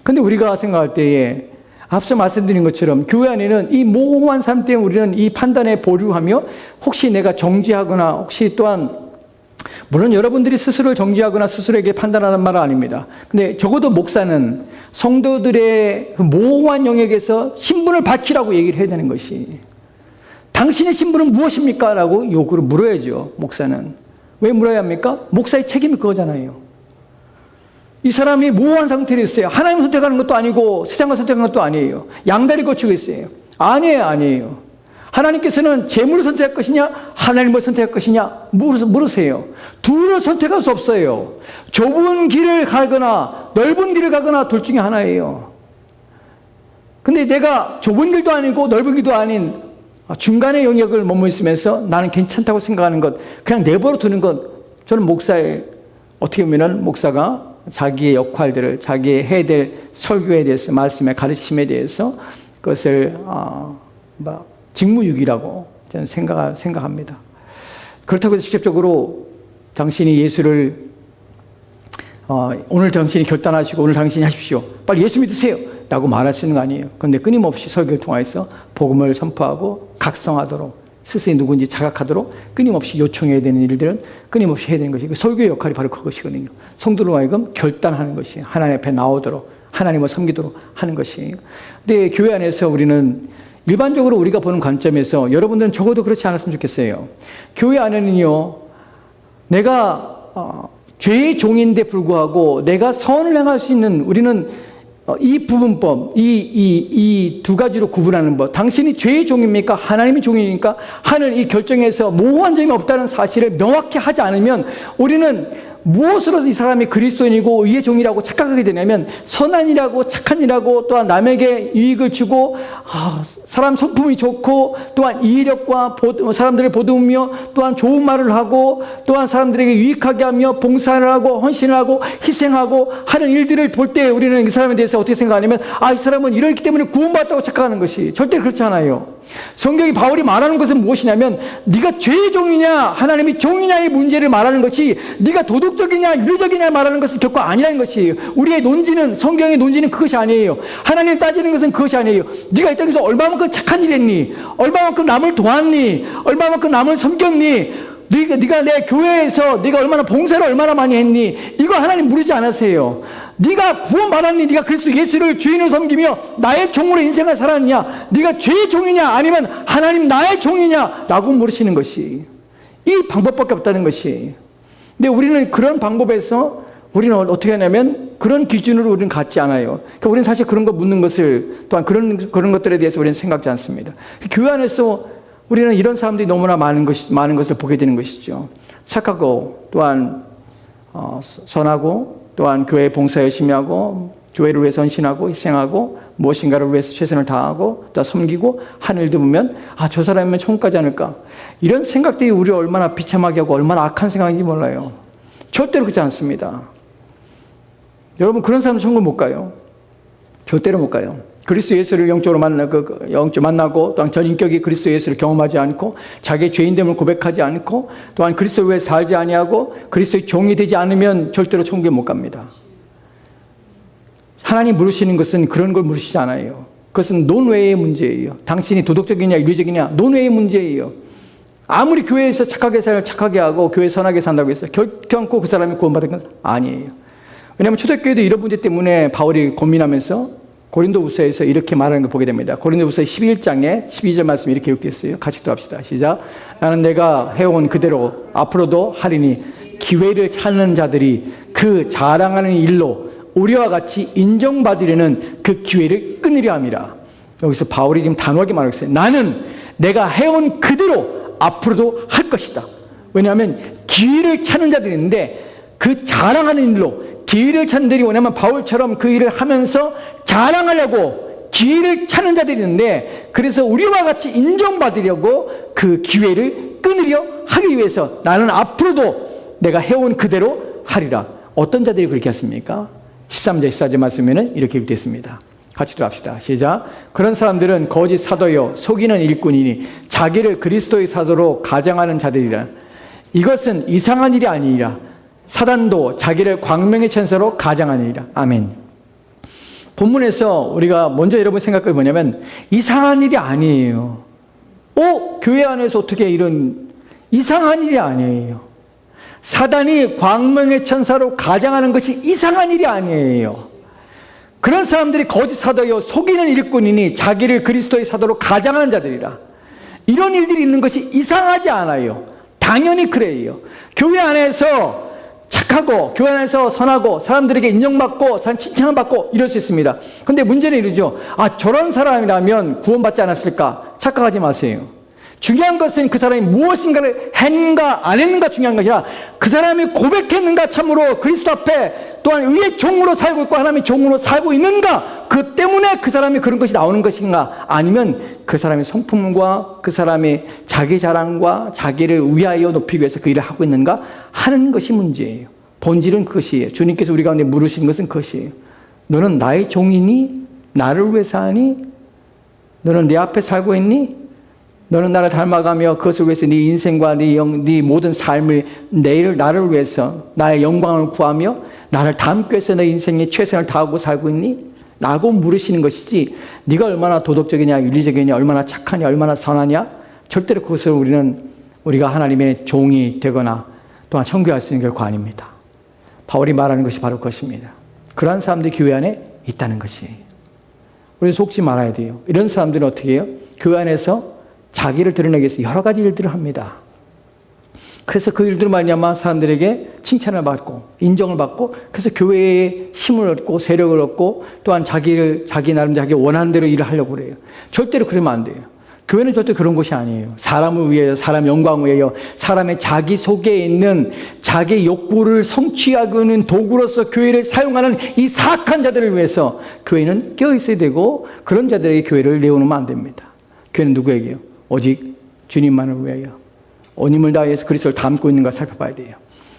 근데 우리가 생각할 때에 앞서 말씀드린 것처럼 교회 안에는 이 모호한 삶 때문에 우리는 이 판단에 보류하며 혹시 내가 정죄하거나, 혹시 또한 물론 여러분들이 스스로를 정죄하거나 스스로에게 판단하는 말은 아닙니다. 근데 적어도 목사는 성도들의 그 모호한 영역에서 신분을 밝히라고 얘기를 해야 되는 것이, 당신의 신분은 무엇입니까? 라고 요구를 물어야죠. 목사는. 왜 물어야 합니까? 목사의 책임이 그거잖아요. 이 사람이 모호한 상태로 있어요. 하나님 선택하는 것도 아니고 세상을 선택하는 것도 아니에요. 양다리 거치고 있어요. 아니에요. 하나님께서는 재물을 선택할 것이냐 하나님을 선택할 것이냐 물으세요. 둘을 선택할 수 없어요. 좁은 길을 가거나 넓은 길을 가거나 둘 중에 하나예요. 근데 내가 좁은 길도 아니고 넓은 길도 아닌 중간의 영역을 머물러 있으면서 나는 괜찮다고 생각하는 것, 그냥 내버려 두는 것, 저는 목사의, 어떻게 보면 목사가 자기의 역할들을, 자기의 해야 될 설교에 대해서, 말씀의 가르침에 대해서 그것을 직무유기라고 저는 생각합니다. 그렇다고 해서 직접적으로 당신이 예수를 오늘 당신이 결단하시고 오늘 당신이 하십시오, 빨리 예수 믿으세요 라고 말할 수 있는 거 아니에요. 그런데 끊임없이 설교를 통해서 복음을 선포하고 각성하도록, 스스로 누구인지 자각하도록 끊임없이 요청해야 되는 일들은 끊임없이 해야 되는 것이, 설교의 역할이 바로 그것이거든요. 성도로 하여금 결단하는 것이, 하나님 앞에 나오도록, 하나님을 섬기도록 하는 것이에요. 근데 교회 안에서 우리는 일반적으로 우리가 보는 관점에서, 여러분들은 적어도 그렇지 않았으면 좋겠어요. 교회 안에는요, 내가 죄의 종인데 불구하고 내가 선을 행할 수 있는, 우리는 이 부분법, 이 두 가지로 구분하는 법. 당신이 죄의 종입니까? 하나님의 종입니까? 하는 이 결정에서 모호한 점이 없다는 사실을 명확히 하지 않으면 우리는 무엇으로 이 사람이 그리스도인이고 의의 종이라고 착각하게 되냐면 선한 일하고 착한 일하고 또한 남에게 유익을 주고 사람 성품이 좋고 또한 이해력과 사람들을 보듬으며 또한 좋은 말을 하고 또한 사람들에게 유익하게 하며 봉사를 하고 헌신을 하고 희생하고 하는 일들을 볼 때 우리는 이 사람에 대해서 어떻게 생각하냐면 이 사람은 이렇기 때문에 구원받았다고 착각하는 것이 절대 그렇지 않아요. 성경이 바울이 말하는 것은 무엇이냐면 네가 죄의 종이냐 하나님의 종이냐의 문제를 말하는 것이 네가 도덕적이냐 윤리적이냐 말하는 것은 결코 아니라는 것이에요. 우리의 논지는 성경의 논지는 그것이 아니에요. 하나님 따지는 것은 그것이 아니에요. 네가 이 땅에서 얼마만큼 착한 일 했니? 얼마만큼 남을 도왔니? 얼마만큼 남을 섬겼니? 네가 내 교회에서 네가 얼마나 봉사를 얼마나 많이 했니? 이거 하나님 물으지 않으세요. 네가 구원받았니? 네가 그리스도 예수를 주인으로 섬기며 나의 종으로 인생을 살았느냐? 네가 죄의 종이냐? 아니면 하나님 나의 종이냐? 라고 물으시는 것이 이 방법밖에 없다는 것이. 근데 우리는 그런 방법에서 우리는 어떻게 하냐면 그런 기준으로 우리는 갖지 않아요. 그러니까 우리는 사실 그런 거 묻는 것을 또한 그런 것들에 대해서 우리는 생각지 않습니다. 교회 안에서 우리는 이런 사람들이 너무나 많은 것을 보게 되는 것이죠. 착하고 또한 선하고 또한 교회 봉사 열심히 하고 교회를 위해서 헌신하고 희생하고 무엇인가를 위해서 최선을 다하고 또 섬기고 하는 일도 보면 저 사람이면 천국 가지 않을까. 이런 생각들이 우리를 얼마나 비참하게 하고 얼마나 악한 생각인지 몰라요. 절대로 그렇지 않습니다. 여러분 그런 사람 천국 못 가요. 절대로 못 가요. 그리스도 예수를 영적으로 만나고 또한 전 인격이 그리스도 예수를 경험하지 않고 자기의 죄인됨을 고백하지 않고 또한 그리스도를 위해 살지 아니하고 그리스도의 종이 되지 않으면 절대로 천국에 못 갑니다. 하나님 물으시는 것은 그런 걸 물으시지 않아요. 그것은 논외의 문제예요. 당신이 도덕적이냐 윤리적이냐 논외의 문제예요. 아무리 교회에서 착하게 하고 교회 선하게 산다고 해서 결코 그 사람이 구원받은 건 아니에요. 왜냐하면 초대교회도 이런 문제 때문에 바울이 고민하면서 고린도후서에서 이렇게 말하는 걸 보게 됩니다. 고린도후서 11장에 12절 말씀 이렇게 읽겠어요. 같이 또 합시다. 시작. 나는 내가 해온 그대로 앞으로도 하리니 기회를 찾는 자들이 그 자랑하는 일로 우리와 같이 인정받으려는 그 기회를 끊으려 함이라. 여기서 바울이 지금 단호하게 말하고 있어요. 나는 내가 해온 그대로 앞으로도 할 것이다. 왜냐하면 기회를 찾는 자들이 있는데 그 자랑하는 일로 기회를 찾는 자들이 뭐냐면 바울처럼 그 일을 하면서 자랑하려고 기회를 찾는 자들이 있는데 그래서 우리와 같이 인정받으려고 그 기회를 끊으려 하기 위해서 나는 앞으로도 내가 해온 그대로 하리라. 어떤 자들이 그렇게 했습니까? 13절 14절 말씀에는 이렇게 읽겠습니다. 같이 또 합시다. 시작. 그런 사람들은 거짓 사도요 속이는 일꾼이니 자기를 그리스도의 사도로 가장하는 자들이라. 이것은 이상한 일이 아니니라. 사단도 자기를 광명의 천사로 가장하니라. 아멘. 본문에서 우리가 먼저 여러분 생각해 보냐면 이상한 일이 아니에요. 교회 안에서 어떻게 이런 이상한 일이 아니에요. 사단이 광명의 천사로 가장하는 것이 이상한 일이 아니에요. 그런 사람들이 거짓 사도요 속이는 일꾼이니 자기를 그리스도의 사도로 가장하는 자들이라. 이런 일들이 있는 것이 이상하지 않아요. 당연히 그래요. 교회 안에서 착하고 교회 안에서 선하고 사람들에게 인정받고 칭찬을 받고 이럴 수 있습니다. 그런데 문제는 이러죠. 저런 사람이라면 구원받지 않았을까? 착각하지 마세요. 중요한 것은 그 사람이 무엇인가를 했는가 안 했는가 중요한 것이 아니라 그 사람이 고백했는가 참으로 그리스도 앞에 또한 의의 종으로 살고 있고 하나님의 종으로 살고 있는가 그 때문에 그 사람이 그런 것이 나오는 것인가 아니면 그 사람의 성품과 그 사람의 자기 자랑과 자기를 위하여 높이기 위해서 그 일을 하고 있는가 하는 것이 문제예요. 본질은 그것이에요. 주님께서 우리 가운데 물으시는 것은 그것이에요. 너는 나의 종이니? 나를 위해서 하니? 너는 내 앞에 살고 있니? 너는 나를 닮아가며 그것을 위해서 네 인생과 네 모든 삶을 나를 위해서 나의 영광을 구하며 나를 닮기 위해서 내 인생에 최선을 다하고 살고 있니? 라고 물으시는 것이지 네가 얼마나 도덕적이냐 윤리적이냐 얼마나 착하냐 얼마나 선하냐 절대로 그것을 우리가 하나님의 종이 되거나 또한 청교할 수 있는 결코 아닙니다. 바울이 말하는 것이 바로 그것입니다. 그러한 사람들이 교회 안에 있다는 것이에요. 우리 속지 말아야 돼요. 이런 사람들은 어떻게 해요? 교회 안에서 자기를 드러내기 위해서 여러 가지 일들을 합니다. 그래서 그 일들로 말미암아 사람들에게 칭찬을 받고 인정을 받고 그래서 교회에 힘을 얻고 세력을 얻고 또한 자기 나름 자기 원하는 대로 일을 하려고 그래요. 절대로 그러면 안 돼요. 교회는 절대 그런 곳이 아니에요. 사람을 위해서, 사람 영광을 위하여, 사람의 자기 속에 있는 자기 욕구를 성취하고 있는 도구로서 교회를 사용하는 이 사악한 자들을 위해서 교회는 깨어 있어야 되고 그런 자들에게 교회를 내어놓으면 안 됩니다. 교회는 누구에게요? 오직 주님만을 위하여 온 힘을 다해서 그리스도를 담고 있는가 살펴봐야 돼요.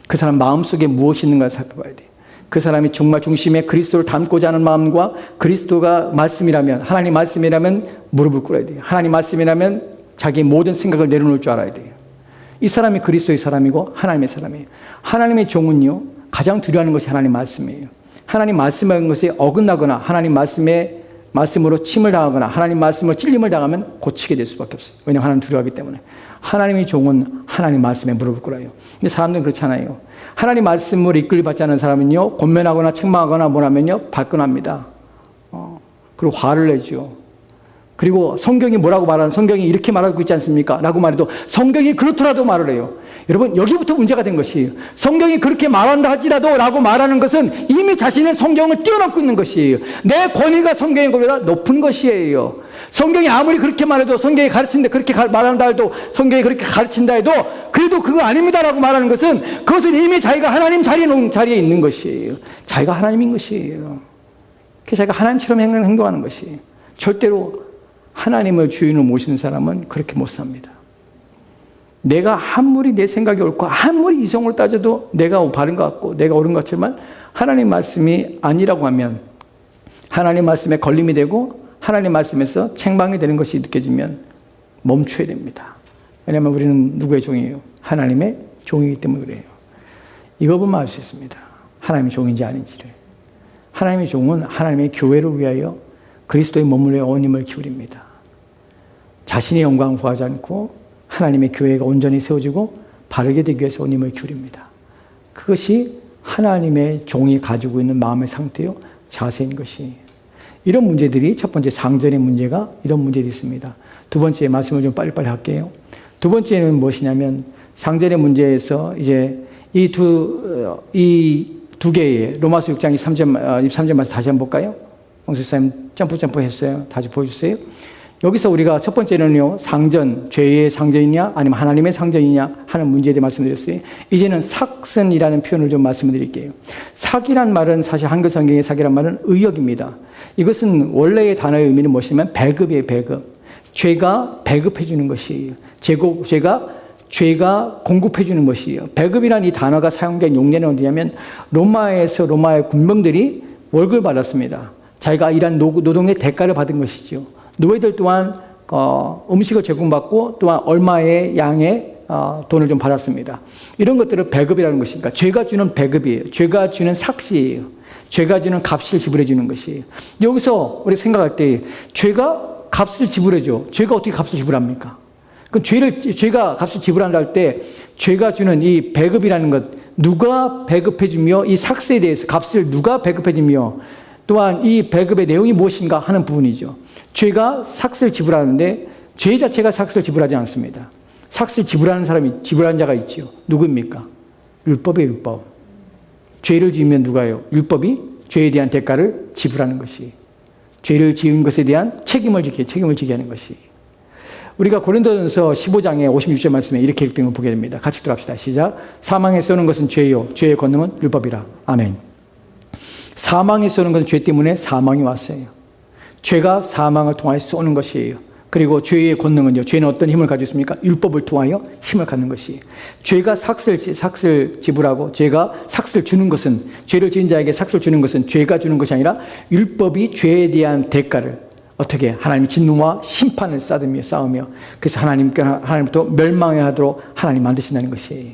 그 사람 마음속에 무엇이 있는가 살펴봐야 돼요. 그 사람이 정말 중심에 그리스도를 담고자 하는 마음과 그리스도가 말씀이라면, 하나님 말씀이라면 무릎을 꿇어야 돼요. 하나님 말씀이라면 자기 모든 생각을 내려놓을 줄 알아야 돼요. 이 사람이 그리스도의 사람이고 하나님의 사람이에요. 하나님의 종은요, 가장 두려워하는 것이 하나님 말씀이에요. 하나님 말씀하는 것에 어긋나거나 하나님 말씀으로 침을 당하거나 하나님 말씀으로 찔림을 당하면 고치게 될 수밖에 없어요. 왜냐하면 하나님 두려워하기 때문에. 하나님의 종은 하나님 말씀에 무릎을 꿇어요. 근데 사람들은 그렇잖아요. 하나님 말씀으로 이끌리 받지 않은 사람은요, 권면하거나 책망하거나 뭐라면요, 발끈합니다. 그리고 화를 내죠. 그리고 성경이 뭐라고 말하는, 성경이 이렇게 말하고 있지 않습니까? 라고 말해도 성경이 그렇더라도 말을 해요. 여러분, 여기부터 문제가 된 것이에요. 성경이 그렇게 말한다 할지라도 라고 말하는 것은 이미 자신의 성경을 뛰어넘고 있는 것이에요. 내 권위가 성경의 권위보다 높은 것이에요. 성경이 아무리 그렇게 말해도, 성경이 가르친다 그렇게 말한다 해도, 성경이 그렇게 가르친다 해도 그래도 그거 아닙니다라고 말하는 것은 그것은 이미 자기가 하나님 자리에 있는 것이에요. 자기가 하나님인 것이에요. 그래서 자기가 하나님처럼 행동하는 것이에요. 절대로 하나님을 주인으로 모시는 사람은 그렇게 못 삽니다. 내가 아무리 내 생각이 옳고 아무리 이성으로 따져도 내가 바른 것 같고 내가 옳은 것 같지만 하나님 말씀이 아니라고 하면 하나님 말씀에 걸림이 되고 하나님 말씀에서 책망이 되는 것이 느껴지면 멈춰야 됩니다. 왜냐하면 우리는 누구의 종이에요? 하나님의 종이기 때문에 그래요. 이거 보면 알 수 있습니다. 하나님의 종인지 아닌지를. 하나님의 종은 하나님의 교회를 위하여 그리스도의 몸을 위해 온 힘을 기울입니다. 자신의 영광을 구하지 않고 하나님의 교회가 온전히 세워지고 바르게 되기 위해서 온 힘을 기울입니다. 그것이 하나님의 종이 가지고 있는 마음의 상태요, 자세인 것이. 이런 문제들이 첫 번째 상전의 문제가 이런 문제들이 있습니다. 두 번째 말씀을 좀 빨리빨리 할게요. 두 번째는 무엇이냐면 상전의 문제에서 이제 이 두 개의 로마서 6장 23절 말씀 다시 한번 볼까요? 홍수사님 점프 했어요. 다시 보여주세요. 여기서 우리가 첫 번째는요, 상전, 죄의 상전이냐 아니면 하나님의 상전이냐 하는 문제에 대해 말씀드렸어요. 이제는 삭슨이라는 표현을 좀 말씀드릴게요. 삭이란 말은 사실 한글 성경의 삭이란 말은 의역입니다. 이것은 원래의 단어의 의미는 무엇이냐면 배급이에요, 배급. 죄가 배급해 주는 것이에요. 죄가 공급해 주는 것이에요. 배급이라는 이 단어가 사용된 용례는 어디냐면 로마의 군병들이 월급을 받았습니다. 자기가 일한 노동의 대가를 받은 것이죠. 노예들 또한 음식을 제공받고 또한 얼마의 양의 돈을 좀 받았습니다. 이런 것들을 배급이라는 것이니까 죄가 주는 배급이에요. 죄가 주는 삭시예요. 죄가 주는 값을 지불해 주는 것이에요. 여기서 우리 생각할 때 죄가 값을 지불해 줘. 죄가 어떻게 값을 지불합니까? 그 죄가 값을 지불한다 할 때 죄가 주는 이 배급이라는 것, 누가 배급해 주며 이 삭세에 대해서 값을 누가 배급해 주며 또한 이 배급의 내용이 무엇인가 하는 부분이죠. 죄가 삭스를 지불하는데 죄 자체가 삭스를 지불하지 않습니다. 삭스를 지불하는 자가 있죠. 누구입니까? 율법이에요, 율법. 죄를 지으면 누가요? 율법이 죄에 대한 대가를 지불하는 것이. 죄를 지은 것에 대한 책임을 지게 하는 것이. 우리가 고린도전서 15장의 56절 말씀에 이렇게 읽는 걸 보게 됩니다. 같이 들어갑시다. 시작. 사망에 쏘는 것은 죄요, 죄의 권능은 율법이라. 아멘. 사망에 쏘는 것은 죄 때문에 사망이 왔어요. 죄가 사망을 통하여 쏘는 것이에요. 그리고 죄의 권능은요, 죄는 어떤 힘을 가지고 있습니까? 율법을 통하여 힘을 갖는 것이에요. 죄가 삭스를 지불하고 죄가 삭스를 주는 것은, 죄를 지은 자에게 삭스를 주는 것은 죄가 주는 것이 아니라 율법이 죄에 대한 대가를 어떻게 하나님의 진노와 심판을 쌓으며 그래서 하나님부터 멸망해 하도록 하나님 만드신다는 것이에요.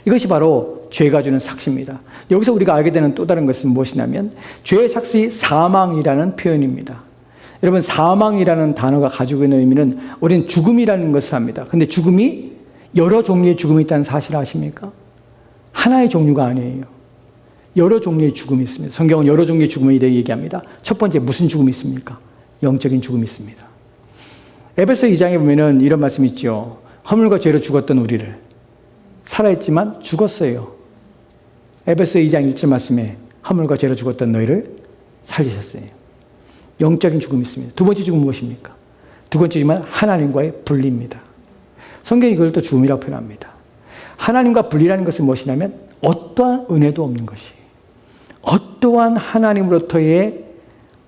이것이 바로 죄가 주는 삭시입니다. 여기서 우리가 알게 되는 또 다른 것은 무엇이냐면 죄의 삭시 사망이라는 표현입니다. 여러분, 사망이라는 단어가 가지고 있는 의미는 우리는 죽음이라는 것을 합니다. 근데 죽음이 여러 종류의 죽음이 있다는 사실을 아십니까? 하나의 종류가 아니에요. 여러 종류의 죽음이 있습니다. 성경은 여러 종류의 죽음에 대해 얘기합니다. 첫 번째, 무슨 죽음이 있습니까? 영적인 죽음이 있습니다. 에베소 2장에 보면은 이런 말씀이 있죠. 허물과 죄로 죽었던 우리를 살아있지만 죽었어요. 에베소 2장 1절 말씀에 허물과 죄로 죽었던 너희를 살리셨어요. 영적인 죽음이 있습니다. 두 번째 죽음은 무엇입니까? 두 번째 죽음은 하나님과의 분리입니다. 성경이 그걸 또 죽음이라고 표현합니다. 하나님과 분리라는 것은 무엇이냐면 어떠한 은혜도 없는 것이, 어떠한 하나님으로부터의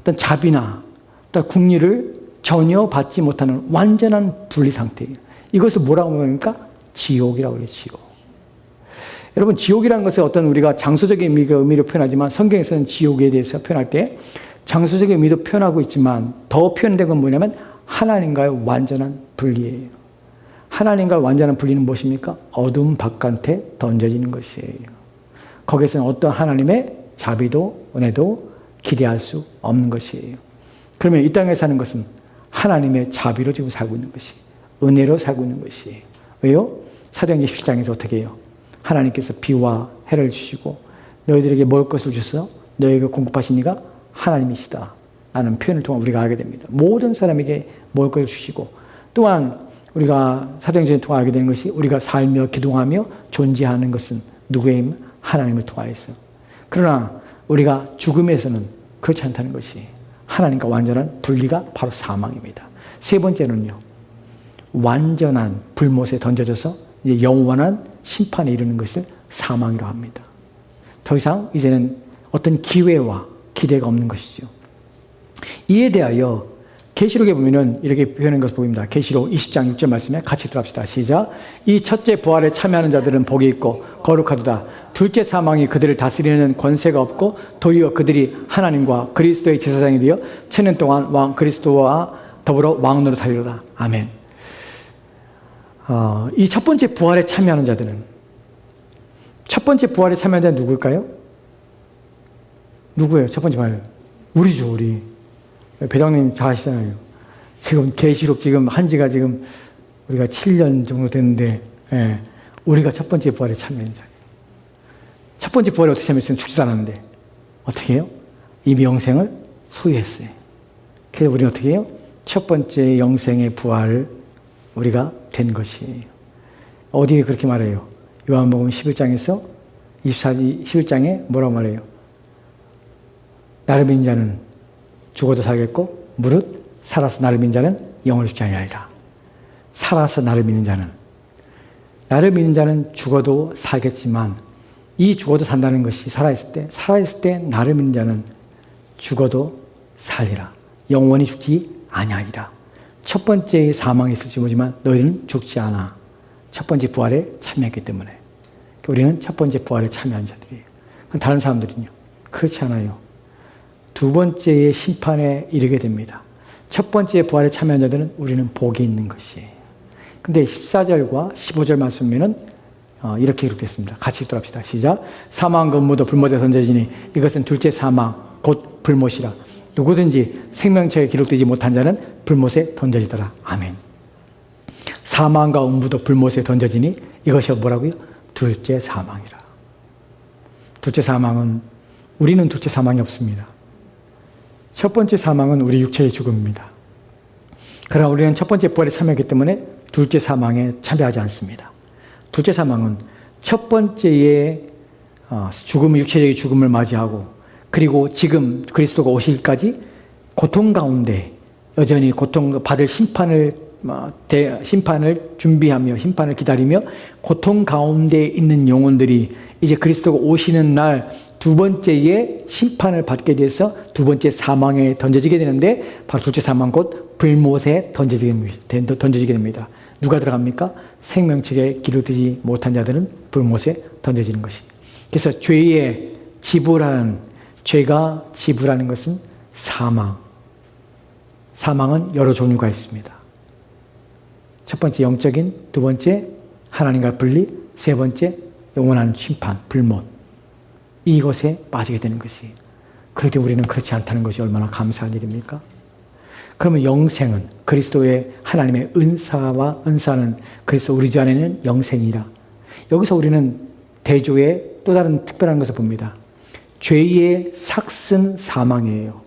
어떤 자비나 어떤 국리를 전혀 받지 못하는 완전한 분리 상태예요. 이것을 뭐라고 합니까? 지옥이라고 해요. 지옥. 여러분, 지옥이라는 것은 어떤 우리가 장소적인 의미로 표현하지만 성경에서는 지옥에 대해서 표현할 때 장소적인 의미도 표현하고 있지만 더 표현된 건 뭐냐면 하나님과의 완전한 분리예요. 하나님과 완전한 분리는 무엇입니까? 어둠 바깥에 던져지는 것이에요. 거기서는 어떤 하나님의 자비도 은혜도 기대할 수 없는 것이에요. 그러면 이 땅에 사는 것은 하나님의 자비로 지금 살고 있는 것이, 은혜로 살고 있는 것이에요. 왜요? 사도행전 17장에서 어떻게 해요? 하나님께서 비와 해를 주시고 너희들에게 먹을 것을 주셔서 너희에게 공급하신 이가 하나님이시다 라는 표현을 통해 우리가 알게 됩니다. 모든 사람에게 먹을 것을 주시고, 또한 우리가 사도행전을 통해 알게 되는 것이 우리가 살며 기도하며 존재하는 것은 누구의 하나님을 통하여서. 그러나 우리가 죽음에서는 그렇지 않다는 것이, 하나님과 완전한 분리가 바로 사망입니다. 세 번째는요, 완전한 불못에 던져져서 이제 영원한 심판에 이르는 것을 사망이라고 합니다. 더 이상 이제는 어떤 기회와 기대가 없는 것이죠. 이에 대하여 계시록에 보면은 이렇게 표현한 것을 보입니다. 계시록 20장 6절 말씀에 같이 들어갑시다. 시작. 이 첫째 부활에 참여하는 자들은 복이 있고 거룩하도다. 둘째 사망이 그들을 다스리는 권세가 없고 도리어 그들이 하나님과 그리스도의 제사장이 되어 천년 동안 왕 그리스도와 더불어 왕으로 달리로다. 아멘. 이 첫 번째 부활에 참여하는 자들은, 첫 번째 부활에 참여하는 자는 누굴까요? 누구예요? 첫 번째 부활. 우리죠, 우리. 배장님 잘 아시잖아요. 지금 계시록 지금 한 지가 지금 우리가 7년 정도 됐는데, 예, 우리가 첫 번째 부활에 참여한 자예요. 첫 번째 부활에 어떻게 참여했어요? 죽지도 않았는데 어떻게 해요? 이미 영생을 소유했어요. 그래서 우리는 어떻게 해요? 첫 번째 영생의 부활을 우리가 된 것이에요. 어디에 그렇게 말해요? 요한복음 11장에서 11장에 뭐라고 말해요? 나를 믿는 자는 죽어도 살겠고 무릇 살아서 나를 믿는 자는 영원히 죽지 아니하리라. 살아서 나를 믿는 자는 죽어도 살겠지만, 이 죽어도 산다는 것이 살아있을 때 나를 믿는 자는 죽어도 살리라. 영원히 죽지 아니하리라. 첫 번째 사망이 있을지 모르지만 너희는 죽지 않아. 첫 번째 부활에 참여했기 때문에. 우리는 첫 번째 부활에 참여한 자들이에요. 그럼 다른 사람들은요? 그렇지 않아요. 두 번째의 심판에 이르게 됩니다. 첫 번째 부활에 참여한 자들은 우리는 복이 있는 것이에요. 근데 14절과 15절 말씀에는 이렇게 기록됐습니다. 같이 읽도록 합시다. 시작. 사망과 음모도 불못에 던져지니 이것은 둘째 사망 곧 불못이라. 누구든지 생명책에 기록되지 못한 자는 불못에 던져지더라. 아멘. 사망과 음부도 불못에 던져지니 이것이 뭐라고요? 둘째 사망이라. 둘째 사망은, 우리는 둘째 사망이 없습니다. 첫 번째 사망은 우리 육체의 죽음입니다. 그러나 우리는 첫 번째 부활에 참여했기 때문에 둘째 사망에 참여하지 않습니다. 둘째 사망은 첫 번째의 죽음의 육체적인 죽음을 맞이하고, 그리고 지금 그리스도가 오실까지 고통 가운데 여전히 고통받을 심판을 준비하며 심판을 기다리며 고통 가운데 있는 영혼들이 이제 그리스도가 오시는 날 두 번째의 심판을 받게 돼서 두 번째 사망에 던져지게 되는데, 바로 둘째 사망 곧 불못에 던져지게 됩니다. 누가 들어갑니까? 생명책에 기록되지 못한 자들은 불못에 던져지는 것이. 그래서 죄가 지불하는 것은 사망. 사망은 여러 종류가 있습니다. 첫 번째 영적인, 두 번째 하나님과 분리, 세 번째 영원한 심판, 불못. 이것에 빠지게 되는 것이. 그런데 우리는 그렇지 않다는 것이 얼마나 감사한 일입니까? 그러면 영생은 그리스도의 하나님의 은사는 그리스도 우리 주 안에는 영생이라. 여기서 우리는 대조의 또 다른 특별한 것을 봅니다. 죄의 삭슨 사망이에요.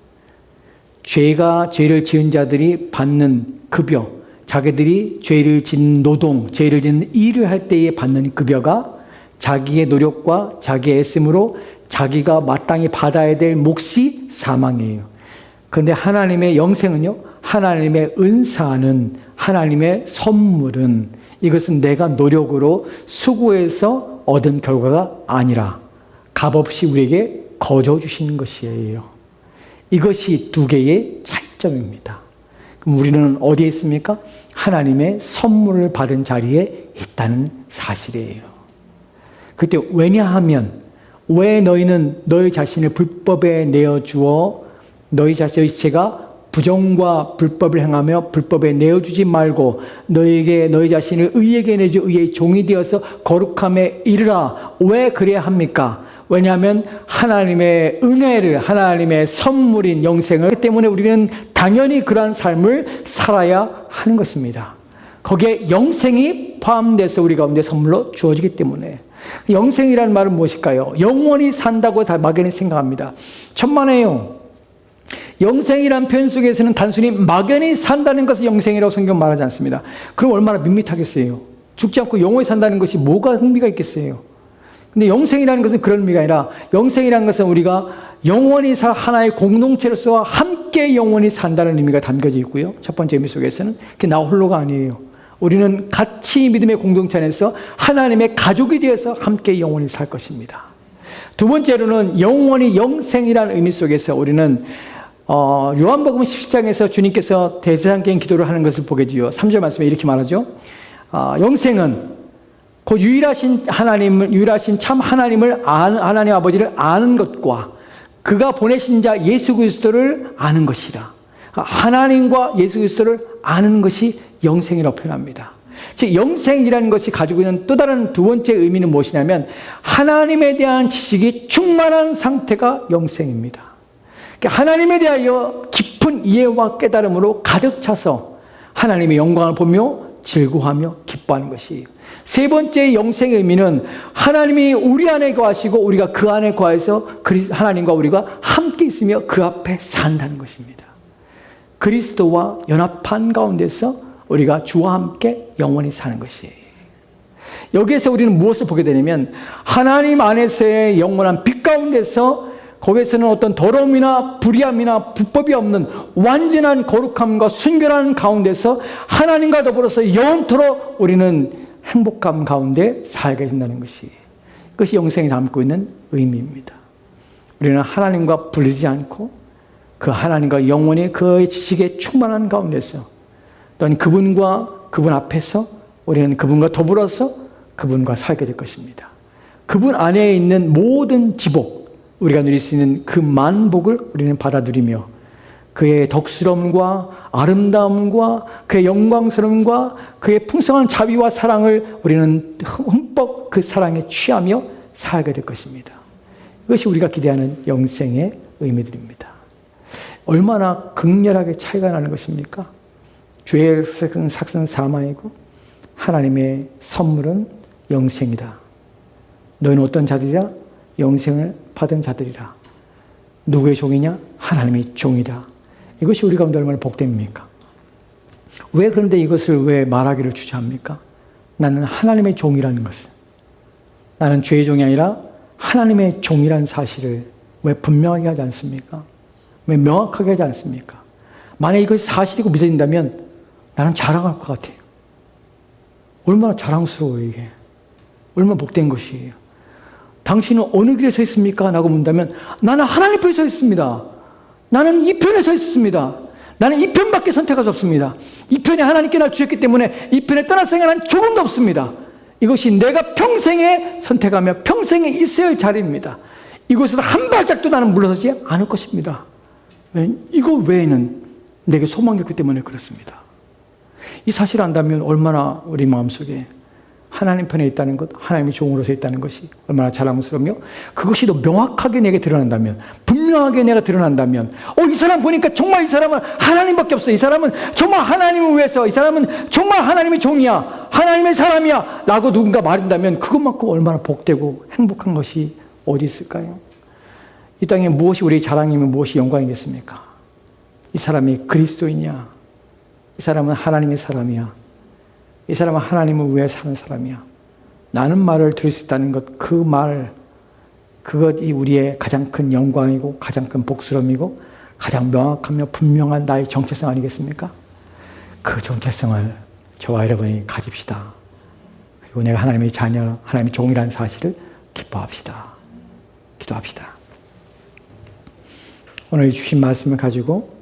죄를 지은 자들이 받는 급여, 자기들이 죄를 짓는 노동, 죄를 짓는 일을 할 때에 받는 급여가 자기의 노력과 자기의 애씀으로 자기가 마땅히 받아야 될 몫이 사망이에요. 그런데 하나님의 영생은요, 하나님의 은사는, 하나님의 선물은, 이것은 내가 노력으로 수고해서 얻은 결과가 아니라 값없이 우리에게 거저 주시는 것이에요. 이것이 두 개의 차이점입니다. 그럼 우리는 어디에 있습니까? 하나님의 선물을 받은 자리에 있다는 사실이에요. 그때 왜냐하면, 왜 너희는 너희 자신을 불법에 내어주어 너희 자신의 지체가 부정과 불법을 행하며 불법에 내어주지 말고 너희에게 너희 자신을 의에게 내주 의의 종이 되어서 거룩함에 이르라. 왜 그래야 합니까? 왜냐하면 하나님의 은혜를, 하나님의 선물인 영생을 하기 때문에 우리는 당연히 그러한 삶을 살아야 하는 것입니다. 거기에 영생이 포함돼서 우리 가운데 선물로 주어지기 때문에. 영생이라는 말은 무엇일까요? 영원히 산다고 다 막연히 생각합니다. 천만에요. 영생이란 표현 속에서는 단순히 막연히 산다는 것을 영생이라고 성경 말하지 않습니다. 그럼 얼마나 밋밋하겠어요. 죽지 않고 영원히 산다는 것이 뭐가 흥미가 있겠어요. 근데 영생이라는 것은 그런 의미가 아니라, 영생이라는 것은 우리가 영원히 하나의 공동체로서 함께 영원히 산다는 의미가 담겨져 있고요. 첫 번째 의미 속에서는 그게 나 홀로가 아니에요. 우리는 같이 믿음의 공동체 안에서 하나님의 가족이 되어서 함께 영원히 살 것입니다. 두 번째로는 영원히 영생이라는 의미 속에서 우리는 요한복음 17장에서 주님께서 대제사장계인 기도를 하는 것을 보게 되죠. 3절 말씀에 이렇게 말하죠. 영생은 곧 유일하신 하나님을, 유일하신 참 하나님을 하나님 아버지를 아는 것과 그가 보내신 자 예수 그리스도를 아는 것이라. 하나님과 예수 그리스도를 아는 것이 영생이라고 표현합니다. 즉 영생이라는 것이 가지고 있는 또 다른 두 번째 의미는 무엇이냐면, 하나님에 대한 지식이 충만한 상태가 영생입니다. 그러니까 하나님에 대하여 깊은 이해와 깨달음으로 가득 차서 하나님의 영광을 보며 즐거워하며 기뻐하는 것이. 세 번째 영생의 의미는 하나님이 우리 안에 거하시고 우리가 그 안에 거해서 하나님과 우리가 함께 있으며 그 앞에 산다는 것입니다. 그리스도와 연합한 가운데서 우리가 주와 함께 영원히 사는 것이에요. 여기에서 우리는 무엇을 보게 되냐면, 하나님 안에서의 영원한 빛 가운데서, 거기에서는 어떤 더러움이나 불의함이나 불법이 없는 완전한 거룩함과 순결한 가운데서 하나님과 더불어서 영원토록 우리는 행복감 가운데 살게 된다는 것이, 그것이 영생이 담고 있는 의미입니다. 우리는 하나님과 분리되지 않고 그 하나님과 영원히 그의 지식에 충만한 가운데서, 또한 그분과 그분 앞에서 우리는 그분과 더불어서 그분과 살게 될 것입니다. 그분 안에 있는 모든 지복, 우리가 누릴 수 있는 그 만복을 우리는 받아들이며 그의 덕스러움과 아름다움과 그의 영광스러움과 그의 풍성한 자비와 사랑을 우리는 흠뻑 그 사랑에 취하며 살게 될 것입니다. 이것이 우리가 기대하는 영생의 의미들입니다. 얼마나 극렬하게 차이가 나는 것입니까? 죄의 삭은 사망이고 하나님의 선물은 영생이다. 너희는 어떤 자들이라? 영생을 받은 자들이라. 누구의 종이냐? 하나님의 종이다. 이것이 우리 가운데 얼마나 복됩니까? 왜 그런데 이것을 왜 말하기를 주저합니까? 나는 하나님의 종이라는 것을, 나는 죄의 종이 아니라 하나님의 종이라는 사실을 왜 분명하게 하지 않습니까? 왜 명확하게 하지 않습니까? 만약 이것이 사실이고 믿어진다면 나는 자랑할 것 같아요. 얼마나 자랑스러워요, 이게. 얼마나 복된 것이에요. 당신은 어느 길에 서 있습니까? 라고 묻는다면 나는 하나님 편에 서 있습니다. 나는 이 편에 서 있습니다. 나는 이 편밖에 선택할 수 없습니다. 이 편에 하나님께 날 주셨기 때문에 이 편에 떠날 생각은 조금도 없습니다. 이것이 내가 평생에 선택하며 평생에 있어야 할 자리입니다. 이곳에서 한 발짝도 나는 물러서지 않을 것입니다. 이거 외에는 내게 소망이 없기 때문에 그렇습니다. 이 사실을 안다면 얼마나 우리 마음속에 하나님 편에 있다는 것, 하나님의 종으로서 있다는 것이 얼마나 자랑스러우며, 그것이 더 명확하게 내게 드러난다면, 분명하게 내가 드러난다면, 이 사람 보니까 정말 이 사람은 하나님밖에 없어. 이 사람은 정말 하나님을 위해서, 이 사람은 정말 하나님의 종이야, 하나님의 사람이야 라고 누군가 말한다면 그것만큼 얼마나 복되고 행복한 것이 어디 있을까요? 이 땅에 무엇이 우리의 자랑이면 무엇이 영광이겠습니까? 이 사람이 그리스도이냐, 이 사람은 하나님의 사람이야. 이 사람은 하나님을 위해 사는 사람이야. 나는 말을 들을 수 있다는 것, 그 말, 그것이 우리의 가장 큰 영광이고 가장 큰 복스러움이고 가장 명확하며 분명한 나의 정체성 아니겠습니까? 그 정체성을 저와 여러분이 가집시다. 그리고 내가 하나님의 자녀, 하나님의 종이라는 사실을 기뻐합시다. 기도합시다. 오늘 주신 말씀을 가지고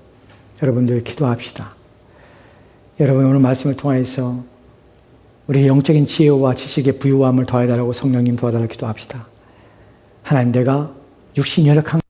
여러분들 기도합시다. 여러분 오늘 말씀을 통해서 우리 영적인 지혜와 지식의 부유함을 더해달라고 성령님 도와달라고 기도합시다. 하나님, 내가 육신이 열악한